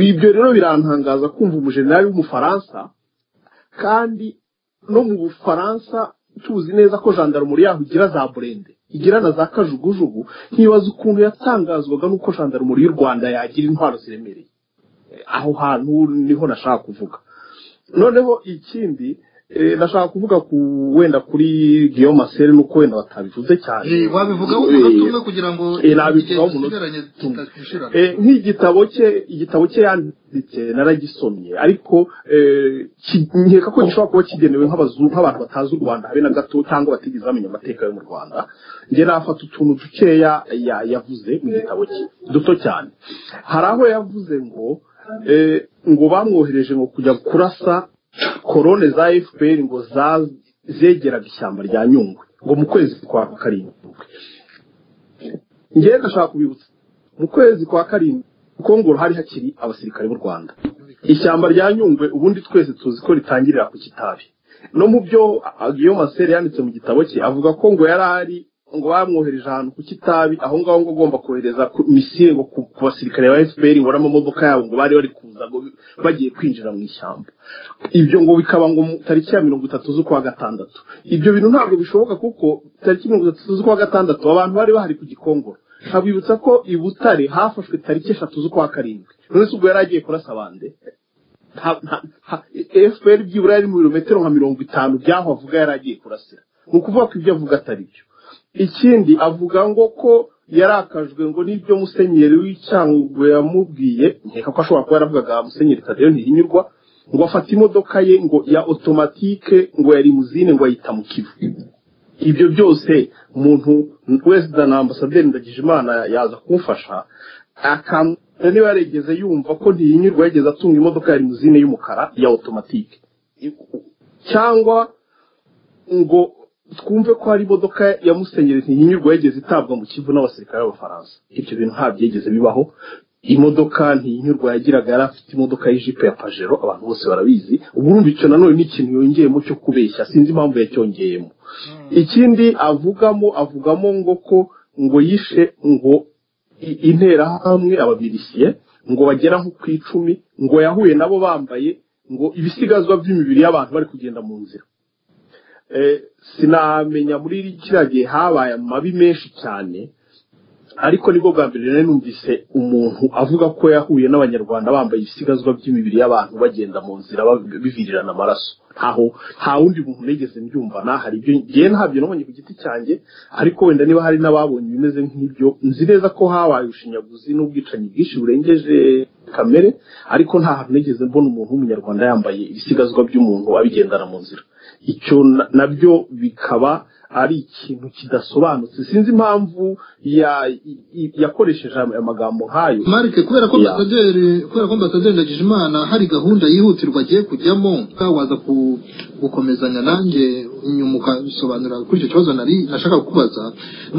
ibyo rero birantangaza kumva umujenerali w'umufaransa kandi no mu Bufaransa tuzi neza ko gendarmerie yaho igira za burende igira na za kajugujugu nkibaza ukuntu yatangazwaga nuko gendarmerie y'u Rwanda yagira intwaro ziremereye aho hantu niho nashaka kuvuga noneho ikindi nashaka kuvuga ku wenda kuri Guillaume Marcel nuko wenda batabivuze cyane wabivugaho unatumwe kugira ngo nk'igitabo cye yanditse naragisomye ariko nkeka ko gishobora kuba kigenewe nk'abantu batazi u Rwanda habe na gato cyangwa batigeze bamenya amateka yo mu Rwanda nge nafata utuntu dukeya yavuze mu gitabo cye duto cyane hari aho yavuze ngo bamwohereje ngo kujya kurasa korone za FPR ngo zegeraga ishyamba rya Nyungwe ngo mu kwezi kwa karindwi ngiye ndashaka kubibutsa mu kwezi kwa karindwi kuko ngo hari hakiri abasirikare b'u Rwanda ishyamba rya Nyungwe ubundi twese tuzi ko ritangirira ku Kitabi no mu byo Guillaume Marcel yanditse mu gitabo cye avuga ko ngo yarari ngo bamwohereje ahantu ku Kitabi aho ngaho ngo agomba kohereza misile ngo ku basirikare ba FPR ngo n'amamodoka yabo ngo bari kuza ngo bagiye kwinjira mu ishyamba ibyo ngo bikaba ngo tariki ya 30 z'ukwa gatandatu ibyo bintu ntabwo bishoboka kuko tariki 30 z'ukwa gatandatu abantu bari bahari ku Gikongoro habibutsa ko Ibutare hafashwe tariki 3 z'ukwa karindwi none se ubwo yaragiye kurasa bande FPR byibura ari mu birometero nka 50 byaho avuga yaragiye kurasira ni ukuvuga ko ibyo avuga atari byo ikindi avuga ngo ko yarakajwe ngo nibyo musenyeri w'icyangwe yamubwiye nkeka ko ashobora kuba yaravugaga musenyeri Tadeo Ntihinyurwa ngo afata imodoka ye ngo ya automatique ngo ya limousine ngo ayita mu Kivu ibyo byose umuntu wese na ambasaderi Ndagijimana yaza kumfasha niba yarigeze yumva ko Ntihinyurwa yageze atunga imodoka ya limousine y'umukara ya automatique cyangwa ngo twumve ko hari imodoka ya musenyeri Ntihinyurwa yageze itabwa mu Kivu n'abasirikare b'Abafaransa ibyo bintu ntabyigeze bibaho imodoka Ntihinyurwa yagiraga yari afite imodoka y'ijipe ya Pajero abantu bose barabizi uburundi cyo nanone n'ikintu yongeyemo cyo kubeshya sinzi impamvu yacyongeyemo ikindi avugamo ngo yishe ngo intera hamwe ababilisiye ngo bagera nko ku 10 ngo yahuye nabo bambaye ngo ibisigazwa by'imibiri y'abantu bari kugenda mu nzira sinamenya muri kiriya gihe habaye amabi menshi cyane ariko nibwo bwa mbere rero numvise umuntu avuga ko yahuye n'abanyarwanda bambaye ibisigazwa by'imibiri y'abantu bagenda mu nzira bivirirana amaraso nta wundi muntu nigeze mbyumva hari ibyo ngiye ntabyo nabonye ku giti cyanjye ariko wenda niba hari n'ababonye bimeze nk'ibyo nzi neza ko habaye ubushinyaguzi n'ubwicanyi bwinshi burengeje kamere ariko nta hantu nigeze mbona umuntu w'umunyarwanda yambaye ibisigazwa by'umuntu abigendana mu nzira icyo nabyo bikaba ari ikintu kidasobanutse sinzi impamvu yakoresheje amagambo nk'ayo Marike kubera ko ambasaderi Ndagijimana hari gahunda yihutirwa agiye kujyamo waza gukomezanya nanjye inyuma ukabisobanura kuri icyo kibazo nashaka kukubaza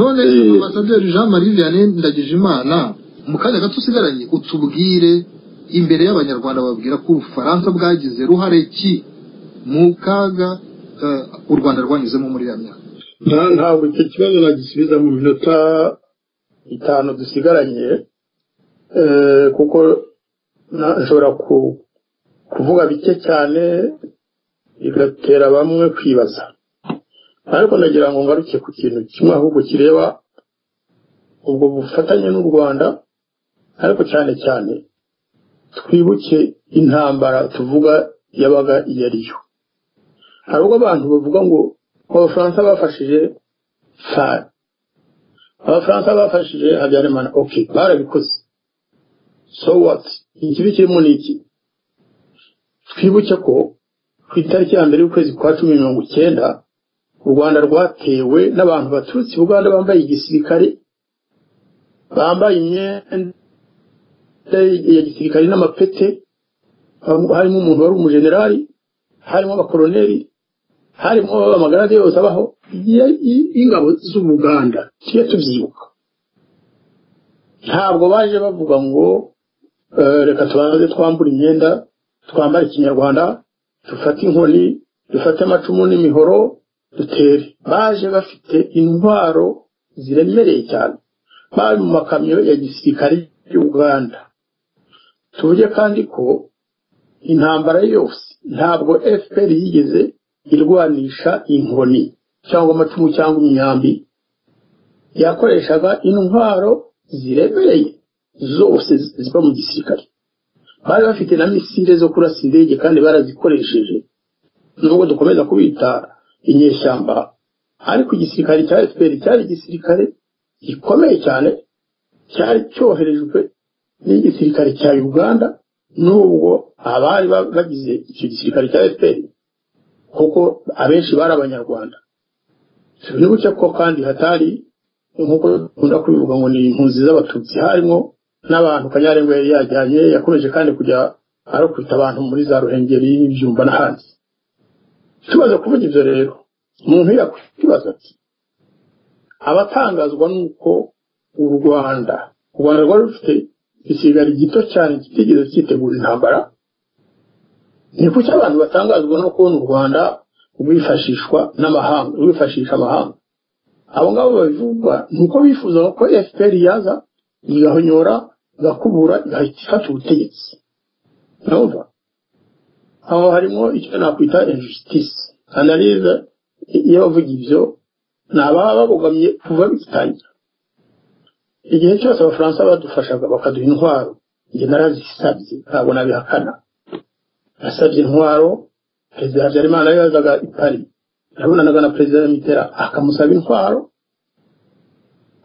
none ambasaderi Jean Marie Vianney Ndagijimana mu kanya gato usigaranye utubwire imbere y'abanyarwanda babwira ko Ubufaransa bwagize ruhare ki mu kaga u Rwanda rwanyuzemo muri ya myaka ntabwo icyo kibazo nagisubiza mu minota 5 dusigaranye kuko nshobora kuvuga bike cyane bigatera bamwe kwibaza ariko nagira ngo ngaruke ku kintu kimwe ahubwo kireba ubwo bufatanye n'u Rwanda ariko cyane cyane twibuke intambara tuvuga yabaga iyariyo hari ubwo abantu bavuga ngo Abafaransa bafashije Abafaransa bafashije Habyarimana barabikoze so what ikibi kirimo niki twibuke ko ku itariki ya mbere y'ukwezi kwa 19 u Rwanda rwatewe n'abantu baturutse Uganda bambaye igisirikare bambaye imyenda ya gisirikare n'amapete harimo umuntu wari umujenerali harimo abakoloneli harimo amagarade yose abaho ingabo z'Ubuganda tiye tubyibuka ntabwo baje bavuga ngo reka tubanze twambura imyenda twambara ikinyarwanda dufate inkoni dufate amacumu n'imihoro dutere baje bafite intwaro ziremereye cyane bari mu makamyo ya gisirikare y'Uganda tuvuge kandi ko intambara yose ntabwo FPR yigeze irwanisha inkoni cyangwa amacumu cyangwa imyambi yakoreshaga intwaro ziremereye zose ziba mu gisirikare bari bafite na misile zo kurasa indege kandi barazikoresheje nubwo dukomeza kubita inyeshyamba ariko igisirikare cya FPR cyari igisirikare gikomeye cyane cyari cyoherejwe n'igisirikare cya Uganda nubwo abari bagize icyo gisirikare cya FPR kuko abenshi bari abanyarwanda nibuke ko kandi hatari nkuko nkunda kubivuga ngo ni impunzi z'abatutsi harimo n'abantu Kanyarengwe yari yajyanye yakomeje kandi kujya arakwita abantu muri za Ruhengeri n'ibyumba n'ahandi tubaze kuvuga ibyo rero umuntu yakwibaza ati abatangazwa nuko u Rwanda rwari rufite isigari gito cyane kitigeze cyitegura intambara ni kuki abantu batangazwa no kubona u Rwanda rwifashishwa n'amahanga rwifashisha amahanga abo ngabo babivuga nuko bifuza ko FPR yaza igahonyora gakubura igahita ubutegetsi numva aho harimo icyo nakwita injustice analyse iyo bavuga ibyo nababa babogamye kuva bitangira igihe cyose Abafaransa badufashaga bakaduha intwaro nge narazisabye ntabwo nabihakana nasabye intwaro perezida Habyarimana yazaga i Paris yabonanaga na perezida Mitterrand akamusaba intwaro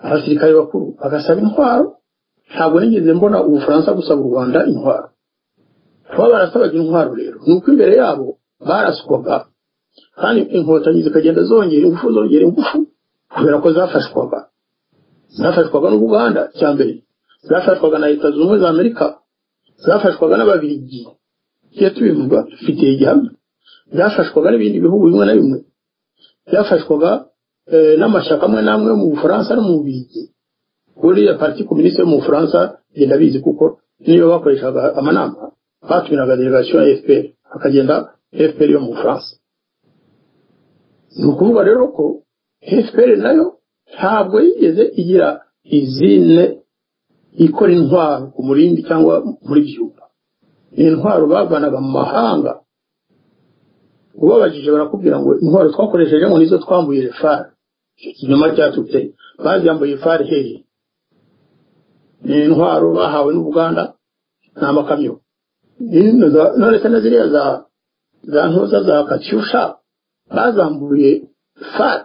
abasirikare bakuru bagasaba intwaro ntabwo nigeze mbona Ubufaransa gusaba u Rwanda intwaro kuba barasabaga intwaro rero nuko imbere yabo barasukwaga kandi inkotanyi zikagenda zongera ingufu kubera ko zafashwaga n'Ubuganda cyambere zafashwaga na Leta Zunze Ubumwe za Amerika zafashwaga n'Ababiligi iyo tubivuga dufite igihamya byafashwaga n'ibindi bihugu bimwe na bimwe byafashwaga n'amashyaka amwe n'amwe mu Bufaransa no mu Bubiligi buriya parti communiste yo mu Bufaransa genda bizi kuko niyo bakoreshaga amanama batumiraga delegation ya FPR akagenda FPR yo mu Bufaransa ni ukuvuga rero ko FPR nayo ntabwo yigeze igira izine ikora intwaro ku murindi cyangwa muri byumba intwaro bavanaga mu mahanga ubabajije barakubwira ngo intwaro twakoresheje ngo nizo twambuye far ikinyoma cyatutse bazambuye far hehe ni intwaro bahawe n'Uganda n'amakamyo none kana ziriya za ntoza za Katyusha bazambuye far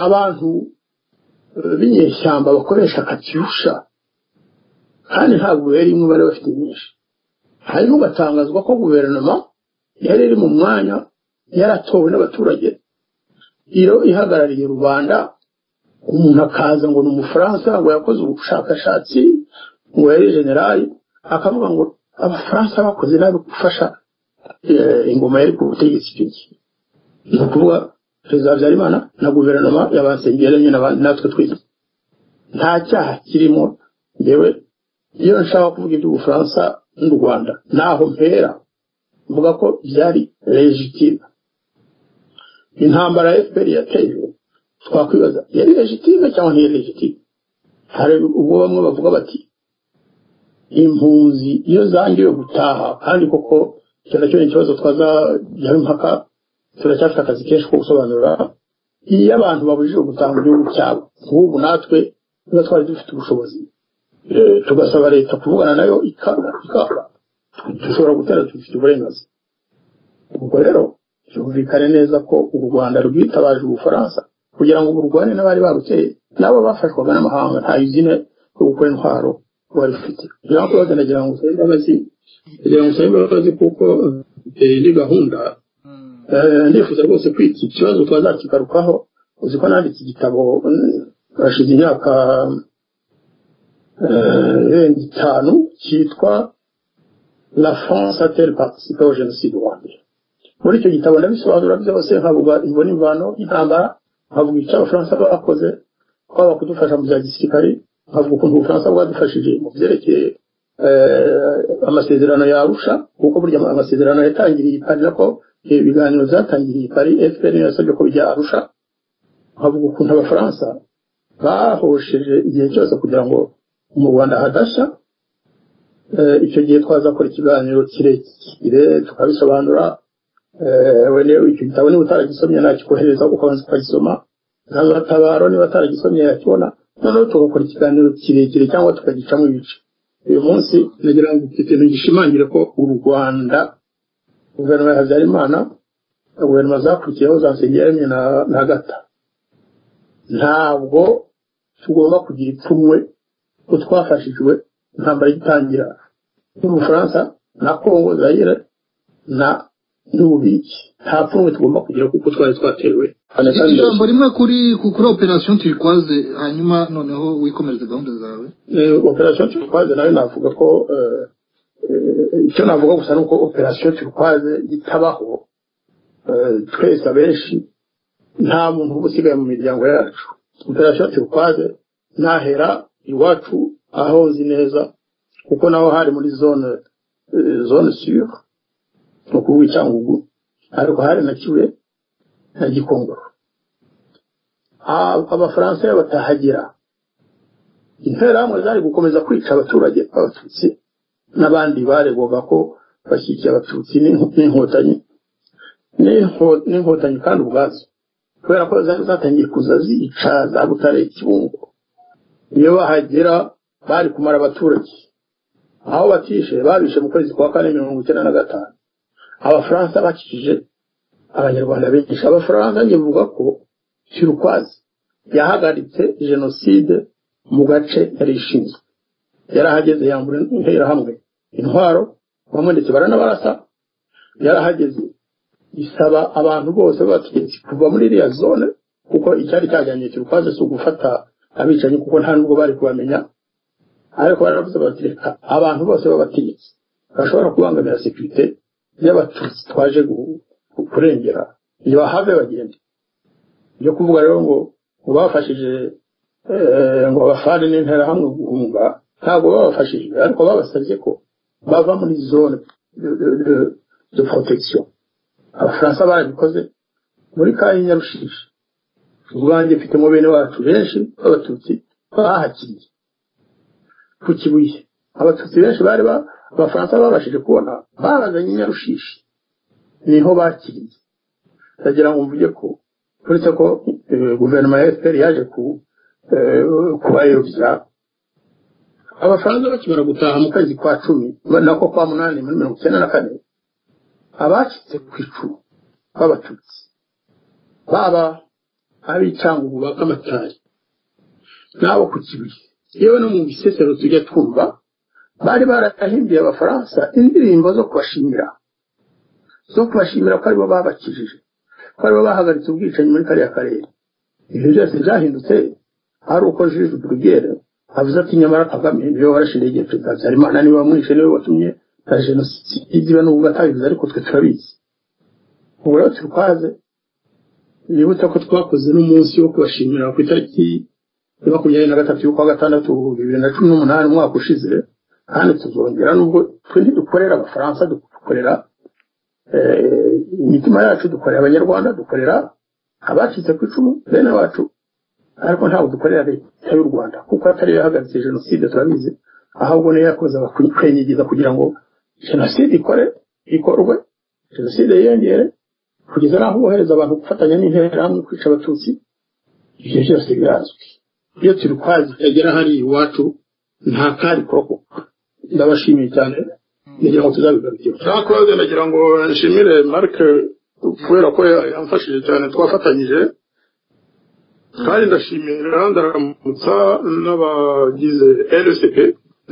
abantu b'inyeshyamba bakoresha Katyusha kandi ntabwo yari imwe bari bafite nyinshi hanyuma batangazwa ko guverinoma yari iri mu mwanya yaratowe n'abaturage iyo ihagarariye rubanda umuntu akaza ngo ni umufaransa ngo yakoze ubushakashatsi ngo yari generali akavuga ngo abafaransa bakoze nabi gufasha ingoma yari ku butegetsi icyo gihe ni ukuvuga perezida Habyarimana na guverinoma yabasengeranye natwe twese nta cyaha kirimo ngewe iyo nshaka kuvuga iby'ubufaransa n'u Rwanda naho mpera mvuga ko byari legitime intambara ya FPR yateje twakwibaza yari legitime cyangwa ntiyari legitime hari ubwo bamwe bavuga bati impunzi iyo zangiwe gutaha kandi koko icyo nacyo ni ikibazo twazajyaho impaka turacyafite akazi kenshi ko gusobanura iyo abantu babujijwe gutaha mu gihugu cyabo nk'ubu natwe niba twari dufite ubushobozi tugasaba leta kuvugana nayo ikaba dushobora gutera tubifite uburenganzira ubwo rero byumvikane neza ko u Rwanda rwitabaje Ubufaransa kugira ngo burwane n'abari baruteye nabo bafashwaga n'amahanga nta izina yo gukora intwaro bari bafite rero ko bagira ngo usabe imbabazi kuko iyi gahunda ndifuza rwose kwita ikibazo twazakigarukaho uzi ko nanditse igitabo hashize imyaka 5 cyitwa La France a-t-elle participé au génocide rwandais muri icyo gitabo ndabisobanura byose nkavuga imbona imvano y'intambara nkavuga icyo abafaransa bakoze kwaba kudufasha mu bya gisirikare nkavuga ukuntu Ubufaransa bwadufashije mu byerekeye amasezerano ya Arusha kuko burya amasezerano yatangiriye i Paris nako ibiganiro byatangiriye i Paris FPR yasabye ko bijya Arusha nkavuga ukuntu abafaransa bahosheje igihe cyose kugira ngo mu Rwanda hadashya icyo gihe twazakora ikiganiro kirekire tukabisobanura wene icyo gitabo niba utaragisomye nakikohereza ukabanza ukagisoma ntazatabaro niba utaragisomye yakibona noneho tugakora ikiganiro kirekire cyangwa tukagicamo ibice uyu munsi nagira ngo ikintu gishimangire ko u Rwanda guverinoma ya Habyarimana guverinoma zakurikiyeho za Nsengiyaremye na Agata ntabwo tugomba kugira ipfunwe ko twafashijwe intambara igitangira n'Ubufaransa na Kongo Zaire na n'Ububiki nta pfunwe tugomba kugira kuko twari twatewe ijambo rimwe kuri operation Turquoise hanyuma noneho wikomereza gahunda zawe operation Turquoise nayo navuga ko icyo navuga gusa nuko operation Turquoise itabaho twese abenshi nta muntu usigaye mu miryango yacu operation Turquoise nahera iwacu aho nzi neza kuko naho hari muri zone sur no kuvuga Cyangugu ariko hari na Kibuye na Gikongoro abafaransa batahagera interahamwe zari gukomeza kwica abaturage b'Abatutsi n'abandi baregwaga ko bashyigikiye Abatutsi n'inkotanyi kandi ubwazo kubera ko zari zatangiye kuza zica za Butare Kibungo iyo bahagera bari kumara abaturage aho batishe babishe mu kwezi kwa 1995 abafaransa bakijije abanyarwanda benshi abafaransa ngivuga ko Turquoise yahagaritse genocide mu gace yari ishinzwe yarahageze yambura interahamwe intwaro bamwe ndetse baranabarasa yarahageze isaba abantu bose bategetse kuva muri iriya zone kuko icyari cyajyanye Turquoise so gufata abicanyi kuko nta nubwo bari kubamenya ariko baravuze batireka abantu bose babategetse bashobora kubangamira security y'Abatutsi twaje kurengera iyo bahave bagende byo kuvuga rero ngo bafashije ngo abafari n'interahamwe guhunga ntabwo babafashije ariko babasabye ko bava muri zone de protection abafaransa barabikoze muri Nyarushishi ubwanjye mfite mu bene wacu benshi b'Abatutsi bahakiriye ku Kibuye Abatutsi benshi bari abafaransa babashije kubona babazanye Nyarushishi niho bakiriye ndagira ngo mvuge ko uretse ko guverinoma ya FPR yaje kubayobya abafaransa bakimara gutaha mu kwezi kwa 10 nako kwa 8 muri 1994 abacitse ku icumu b'abatutsi baba abicangubu bakamatari nabo ku kibuye yewe no mu bisesero tujya twumva bari barahimbiye abafaransa indirimbo zo kubashimira ko aribo babakijije ko aribo bahagaritse ubwicanyi muri kariya karere ibyo byose byahindutse hari uko Jules Bruguiere avuze ati nyamara Kagame niwe warashinze igihe Perezida Habyarimana niwe wamwishe niwe watumye na jenoside iba n'ubwo atabivuze ariko twe turabizi ubu rero turukwaze nibutse ko twakoze n'umunsi wo kubashimira ku itariki ya 23 y'ukwa gatandatu 2018 umwaka ushize kandi tuzongera nubwo twe ntidukorera abafaransa dukorera imitima yacu dukorera abanyarwanda dukorera abacitse ku icumu bene wacu ariko ntabwo dukorera leta y'u Rwanda kuko atari yahagaritse jenoside turabizi ahubwo niyo yakoze abakwenyigiza kugira ngo jenoside ikorwe jenoside yiyongere kugeza naho bohereza abantu gufatanya n'interahamwe kwica abatutsi ibyo byose birazwi iyo turukwazi yagera hari iwacu nta kari koko ndabashimiye cyane ndagira ngo tuzabigarukire nakoze ndagira ngo nshimire Marc kubera ko yamfashije cyane twafatanyije kandi ndashimira ndaramutsa n'abagize RCP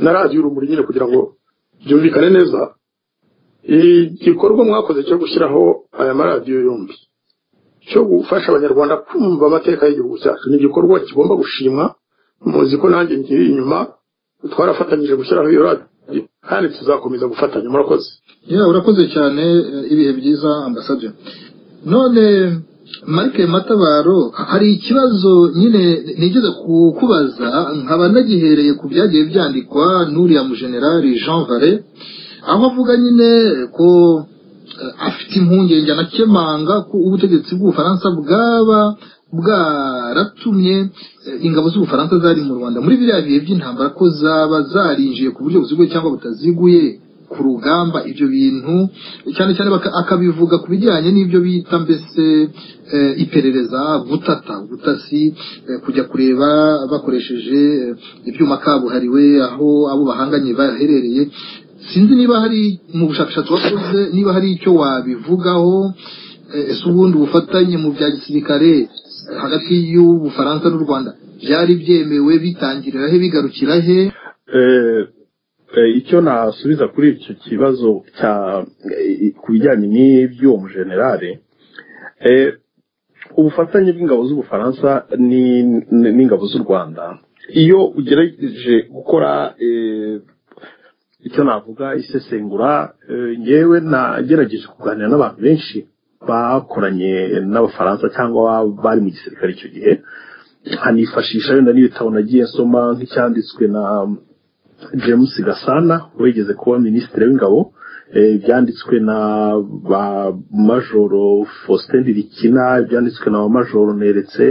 na radio Urumuri nyine kugira ngo byumvikane neza igikorwa mwakoze cyo gushyiraho aya maradiyo yombi cyo gufasha abanyarwanda kumva amateka y'igihugu cyacu ni igikorwa kigomba gushimwa muzi ko nanjye ngiri inyuma twarafatanyije gushyiraho iyo radio kandi tuzakomeza gufatanya murakoze urakoze cyane ibihe byiza ambassadeur none Marc Matabaro hari ikibazo nyine nigeze kukubaza nkaba nagihereye ku byagiye byandikwa n'uriya mu general Jean Vallée aho avuga nyine ko afite impungenge anakemanga ko ubutegetsi bw'Ubufaransa bwaratumye ingabo z'Ubufaransa zari mu Rwanda muri biriya bihe by'intambara ko zaba zarinjiye ku buryo buziguye cyangwa butaziguye ku rugamba ibyo bintu cyane cyane akabivuga ku bijyanye n'ibyo bita mbese iperereza butasi kujya kureba bakoresheje ibyuma kabuhariwe aho abo bahanganye baherereye sinzi niba hari mu bushakashatsi wakoze niba hari icyo wabivugaho ese ubundi ubufatanye mu bya gisirikare hagati y'Ubufaransa n'u Rwanda byari byemewe bitangirira he bigarukira he icyo nasubiza kuri icyo kibazo ku bijyanye n'ibyo mu generale ubufatanye bw'ingabo z'Ubufaransa n'ingabo z'u Rwanda iyo ugerageje gukora icyo navuga isesengura ngewe nagerageje kuganira n'abantu benshi bakoranye n'Abafaransa cyangwa bari mu gisirikare icyo gihe hanifashisha wenda n'ibitabo nagiye nsoma nk'icyanditswe na James Gasana wigeze kuba minisitiri w'ingabo byanditswe na ba Majoro Faustin Rikina byanditswe na ba Majoro Neretse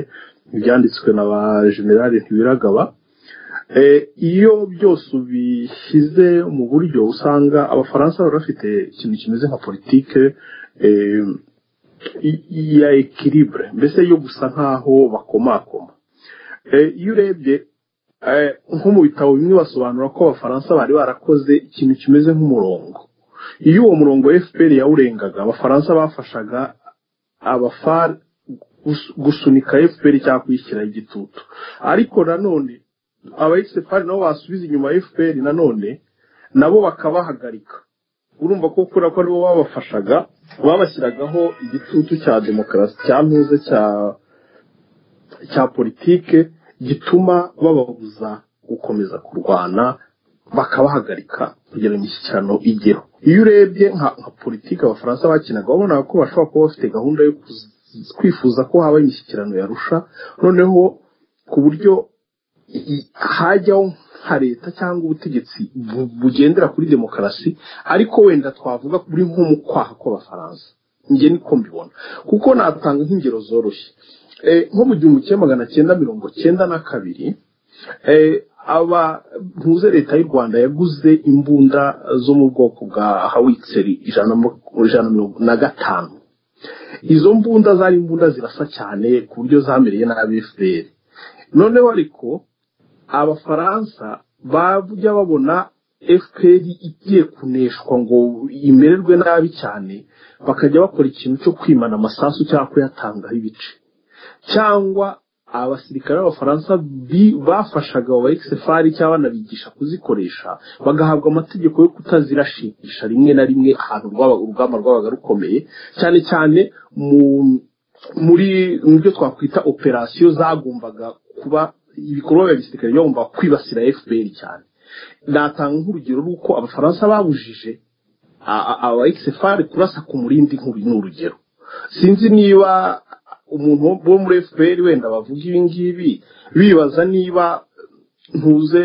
byanditswe na ba General Ntibiragaba iyo byose ubishyize mu buryo usanga Abafaransa bari bafite ikintu kimeze nka politike ya equilibre mbese yo gusa nkaho bakomakoma iyo urebye nko mu bitabo bimwe basobanura ko Abafaransa bari barakoze ikintu kimeze nk'umurongo iyo uwo murongo FPR yawurengaga Abafaransa bafashaga abafar gusunika FPR cyangwa kuyishyira igitutu ariko nanone aba-FPR nabo basubiza inyuma FPR nanone nabo bakabahagarika urumva ko kuri ko aribo babafashaga babashyiragaho igitutu cya demokarasi cyantuze cya politike gituma bababuza gukomeza kurwana bakabahagarika kugira imishyikirano igero iyo urebye nka politike Abafaransa bakinaga babona ko bashobora kuba bafite gahunda yo kwifuza ko haba imishyikirano yarusha noneho ku buryo hajyaho nka leta cyangwa ubutegetsi bugendera kuri demokarasi ariko wenda twavuga kuri nko mu kwaha kw'Abafaransa njye niko mbibona kuko natanga nk'ingero zoroshye nko mu 1992 ntuze leta y'u Rwanda yaguze imbunda zo mu bwoko bwa hawitseri 105. Izo mbunda zari imbunda zirasa cyane ku buryo zamereye nabi FPR. Noneho ariko abafaransa bajya babona FPR igiye kuneshwa ngo imererwe nabi cyane, bakajya bakora ikintu cyo kwimana amasasu cyangwa kuyatangaho ibice, cyangwa abasirikare b'abafaransa bafashaga aba XFR cyangwa banabigisha kuzikoresha, bagahabwa amategeko yo kutazirashisha rimwe na rimwe ahantu urugamba rwabaga rukomeye, cyane cyane muri byo twakwita operasiyo zagombaga kuba ibikorwa bya gisirikare byagomba kwibasira FPR cyane. Natanga nk'urugero ruko abafaransa babujije aba XFR kurasa ku murindi nk'ubu n'urugero. Sinzi niba umuntu wo muri FPR wenda bavuga ibi ngibi bibaza niba ntuze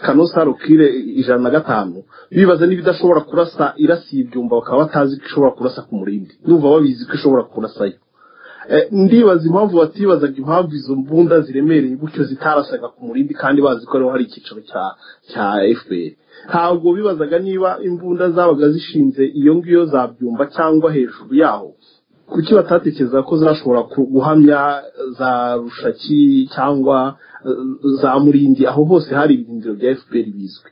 Kanosarokire 105 bibaza niba idashobora kurasa irasiye ibyumba, bakaba batazi ko ishobora kurasa ku murindi, numva babizi ko ishobora kurasayo. Ndibaza impamvu batibazaga impamvu izo mbunda ziremereye gutyo zitarasaga ku murindi kandi bazi ko ariho hari icyicaro cya FPR. Ntabwo bibazaga niba imbunda zabaga zishinze iyo ngiyo zabyumba cyangwa hejuru yaho, kuki batatekereza ko zashobora guhamya za Rushaki cyangwa za Murindi, aho hose hari ibirindiro bya FPR bizwi.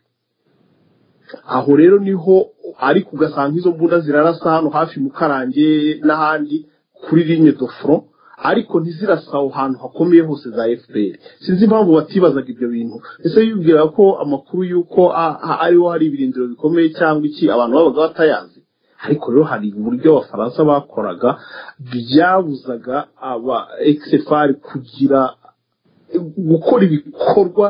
Aho rero niho ari kugasanga izo mbunda zirarasa hano hafi mu Karange n'ahandi kuri ligne de front, ariko ntizirasa aho hantu hakomeye hose za FPR. Sinzi impamvu batibazaga ibyo bintu. Ese yibwira ko amakuru yuko ariho hari ibirindiro bikomeye cyangwa iki abantu babaga batayazi? Ariko rero hari uburyo abafaransa bakoraga byabuzaga aba XFR kugira gukora ibikorwa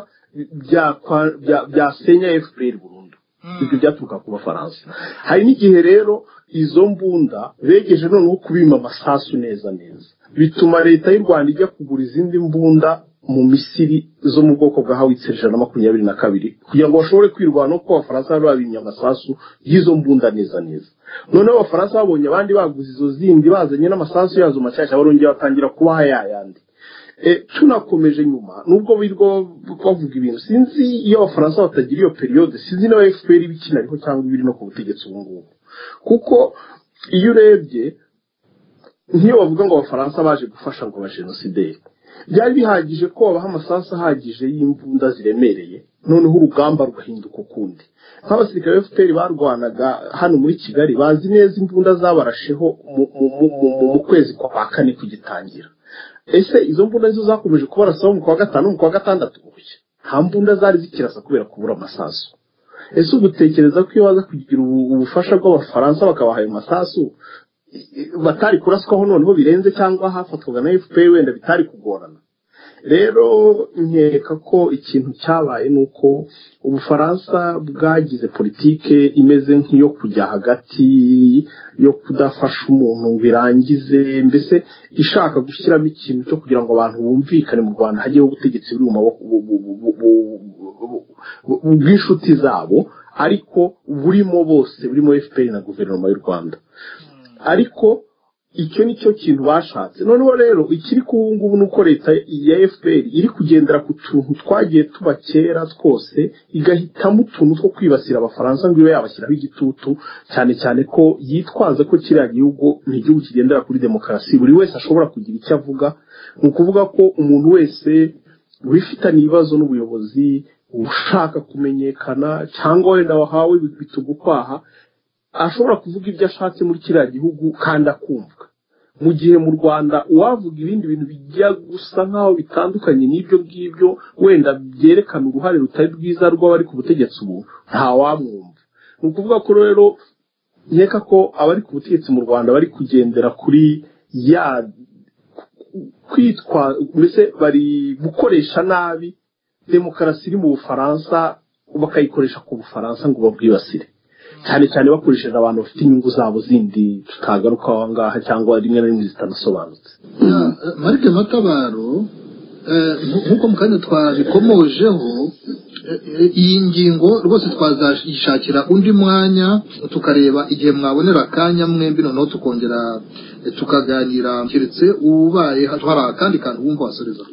byasenya FPR burundu. Ibyo byaturuka ku bafaransa. Hari n'igihe rero izo mbunda begeje noneho kubima amasasu neza, bituma leta y'u Rwanda ijya kugura izindi mbunda mu Misiri zo mu bwoko bwa hawitseri 122 kugira ngo bashobore kwirwanaho ko abafaransa bari babimye amasasu y'izo mbunda neza. Noneho abafaransa babonye abandi baguze izo zindi bazanye n'amasasu yazo mashyashya, barongera batangira kubaha yayandi. Tunakomeje nyuma nubwo birwo bavuga ibintu, sinzi iyo abafaransa batagira iyo periode, sinzi niba FPR bikinariho cyangwa ibiri no ku butegetsi ubu ngubu, kuko iyo urebye nk'iyo bavuga ngo abafaransa baje gufasha ngo abajenosideri, byari bihagije ko babaha amasasu ahagije y'imbunda ziremereye, noneho urugamba rugahinduka ukundi. Nk'abasirikare FPR barwanaga hano muri Kigali bazi neza imbunda zabarasheho mu kwezi kwa 4 kugitangira. Ese izo mbunda nizo zakomeje kubarasaho mu kwa 5 mu kwa 6 nta mbunda zari zikirasa kubera kubura amasasu. Ese ugutekereza ko iyo baza kugira ubufasha bw'abafaransa bakabaha ayo masasu batari kuraswaho noneho birenze cyangwa hafatwaga na FPR wenda bitari kugorana? Rero nkeka ko ikintu cyabaye nuko Ubufaransa bwagize politike imeze nk'iyo kujya hagati yo kudafasha umuntu birangize, mbese ishaka gushyiramo ikintu cyo kugira ngo abantu bumvikane mu Rwanda hagiyeho ubutegetsi buri mu maboko bw'inshuti zabo, ariko burimo bose, burimo FPR na guverinoma y'u Rwanda. Ariko icyo nicyo kintu bashatse. Noneho rero ikiri ku ngubu nuko leta ya FPR iri kugendera ku tuntu twagiye tuba kera twose, igahitamo utuntu two kwibasira abafaransa ngo ibe yabashyiraho igitutu, cyane cyane ko yitwaza ko kiriya gihugu ni igihugu kigendera kuri demokarasi, buri wese ashobora kugira icyo avuga. Ni ukuvuga ko umuntu wese wifitanye ibibazo n'ubuyobozi, ushaka kumenyekana cyangwa wenda wahawe bitugukwaha, ashobora kuvuga ibyo ashatse muri kiriya gihugu kandi akumvwa. Mu gihe mu Rwanda uwavuga ibindi bintu bijya gusa nkaho bitandukanye n'ibyo ngibyo, wenda byerekana uruhare rutari rwiza rw'abari ku butegetsi ubu, nta wamwumva. Ni ukuvuga ko rero nkeka ko abari ku butegetsi mu Rwanda bari kugendera kuri ya kwitwa, mbese bari gukoresha nabi demokarasi iri mu Bufaransa, bakayikoresha ku Bufaransa ngo babwibasire, cyane cyane bakoresheje abantu bafite inyungu zabo zindi tutagaruka aho ngaha cyangwa rimwe na rimwe zitanasobanutse. Marike Matabaro, nk'uko mu kanya twabikomojeho, iyi ngingo rwose twazashakira undi mwanya tukareba igihe mwabonera akanya mwembi, noneho tukongera tukaganira keretse ubaye hari akandi kantu wumva wasoreza.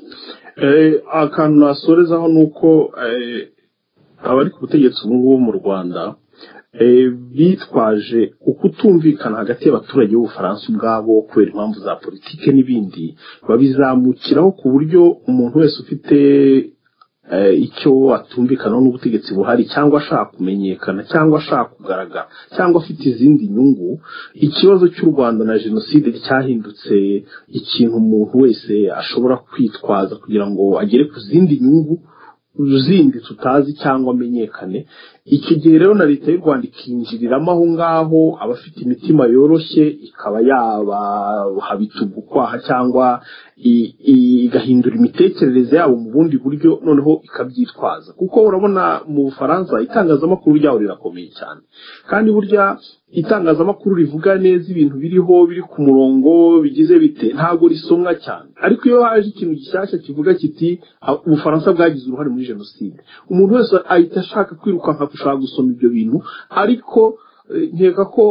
akantu nasorezaho nuko abari ku butegetsi ubu ngubu mu Rwanda bitwaje ukutumvikana hagati y'abaturage b'Ubufaransa ubwabo kubera impamvu za politike n'ibindi, babizamukiraho ku buryo umuntu wese ufite icyo atumvikana n'ubutegetsi buhari cyangwa ashaka kumenyekana cyangwa ashaka kugaragara cyangwa afite izindi nyungu, ikibazo cy'u Rwanda na jenoside cyahindutse ikintu umuntu wese ashobora kwitwaza kugira ngo agere ku zindi nyungu zindi tutazi cyangwa amenyekane. Icyo gihe rero na leta y'u Rwanda ikinjiriramo aho ngaho, abafite imitima yoroshye ikaba yabahabituga ukwaha cyangwa igahindura imitekerereze yabo mu bundi buryo, noneho ikabyitwaza. Kuko urabona mu Bufaransa itangazamakuru ryaho rirakomeye cyane, kandi burya itangazamakuru rivuga neza ibintu biriho biri ku murongo bigize bite ntabwo risomwa cyane. Ariko iyo haje ikintu gishyashya kivuga kiti Ubufaransa bwagize uruhare muri jenoside, umuntu wese ahita ashaka kwirukanka gushaka gusoma ibyo bintu. Ariko nkeka ko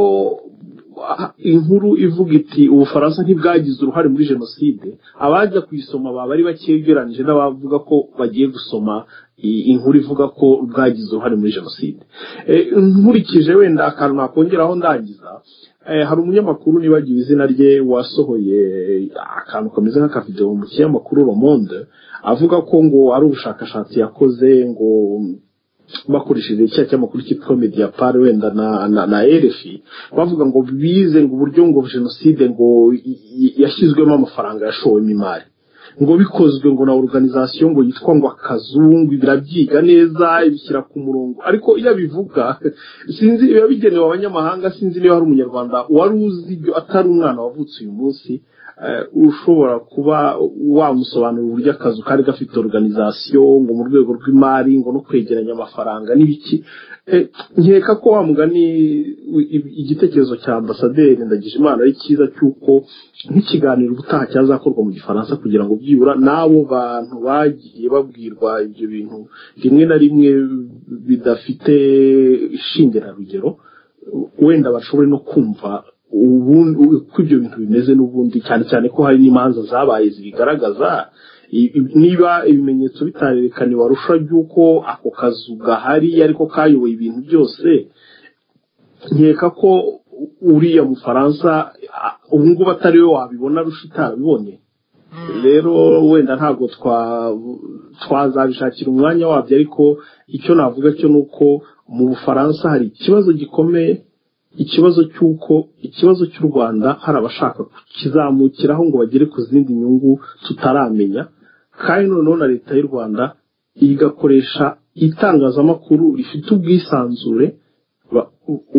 inkuru ivuga iti Ubufaransa ntibwagize uruhare muri jenoside, abajya kuyisoma baba ari bakegeranije n'abavuga ko bagiye gusoma inkuru ivuga ko bwagize uruhare muri jenoside. Nkurikije wenda akantu nakongeraho ndangiza, hari umunyamakuru nibagiwe izina rye wasohoye akantu kameze nk'akavideo mu kinyamakuru Le Monde avuga ko ngo ari ubushakashatsi yakoze ngo bakoresheje cya cyamakuru cyitwa Mediapart wenda na RFI, bavuga ngo bize ngo uburyo ngo jenoside ngo yashyizwemo amafaranga yashowemo imari, ngo bikozwe ngo na organisation ngo yitwa ngo Akazungu, birabyiga neza ibishyira ku murongo. Ariko iyo bivuga sinzi biba bigenewe abanyamahanga, sinzi niba hari umunyarwanda wari uzi ibyo atari umwana wavutse uyu munsi ushobora kuba wamusobanurira uburyo akazu kari gafite organisation ngo mu rwego rw'imari ngo no kwegeranya amafaranga n'ibiki. Nkeka ko wa mugani igitekerezo cya ambasaderi Ndagijimana ari cyiza cyuko nk'ikiganiro ubutaha cyazakorwa mu Gifaransa kugira ngo byibura n'abo bantu bagiye babwirwa ibyo bintu rimwe na rimwe bidafite ishingerarugero wenda bashobore no kumva ubundi uko ibyo bintu bimeze, n'ubundi cyane cyane ko hari n'imanza zabaye zibigaragaza. Niba ibimenyetso bitarerekaniwe warusha ry'uko ako kazu gahari ariko kayoboye ibintu byose, nkeka ko uriya Mufaransa ubu ngubu atari we wabibona arusha itarabibonye. Rero wenda ntabwo twazabishakira umwanya wabyo, ariko icyo navuga cyo nuko mu Bufaransa hari ikibazo gikomeye, ikibazo cy'u Rwanda hari abashaka kukizamukiraho ngo bagere ku zindi nyungu tutaramenya. Kandi noneho na leta y'u Rwanda igakoresha itangazamakuru rifite ubwisanzure.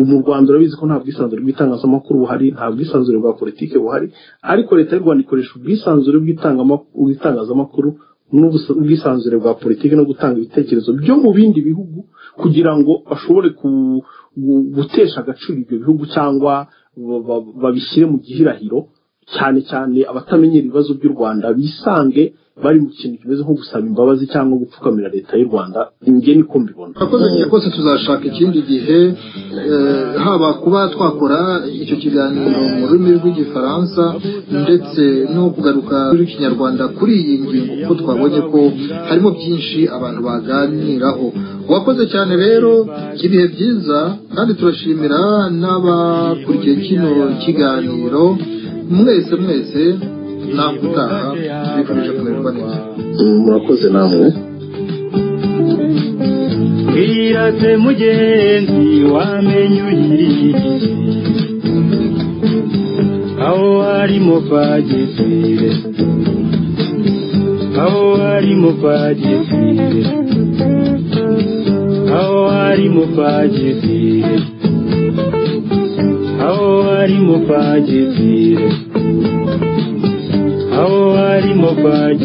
Mu Rwanda urabizi ko nta bwisanzure bw'itangazamakuru buhari, nta bwisanzure bwa politike buhari, ariko leta y'u Rwanda ikoresha ubwisanzure bw'itangazamakuru n'ubwisanzure bwa politike no gutanga ibitekerezo byo mu bindi bihugu kugira ngo bashobore gutesha agaciro ibyo bihugu cyangwa babishyire mu gihirahiro, cyane cyane abatamenyera ibibazo by'u Rwanda bisange bari mu kintu kimeze nko gusaba imbabazi cyangwa gupfukamira leta y'u Rwanda. Njye niko mbibona. Akoze rwose tuzashaka ikindi gihe haba kuba twakora icyo kiganiro mu rurimi rw'Igifaransa ndetse no kugaruka kuri Kinyarwanda kuri iyi ngingo, kuko twabonye ko harimo byinshi abantu baganiraho. Wakoze cyane rero, ibihe byiza, kandi turashimira n'abakurikiye kino kiganiro mwese nakutaha bifurije kumererwa neza. Murakoze namwe. Irate mugenzi wamenye uyiri aho harimo pagesire, aho harimo pagesire, aho harimo pagesire, aho harimo pagesire, aho harimo pagesire.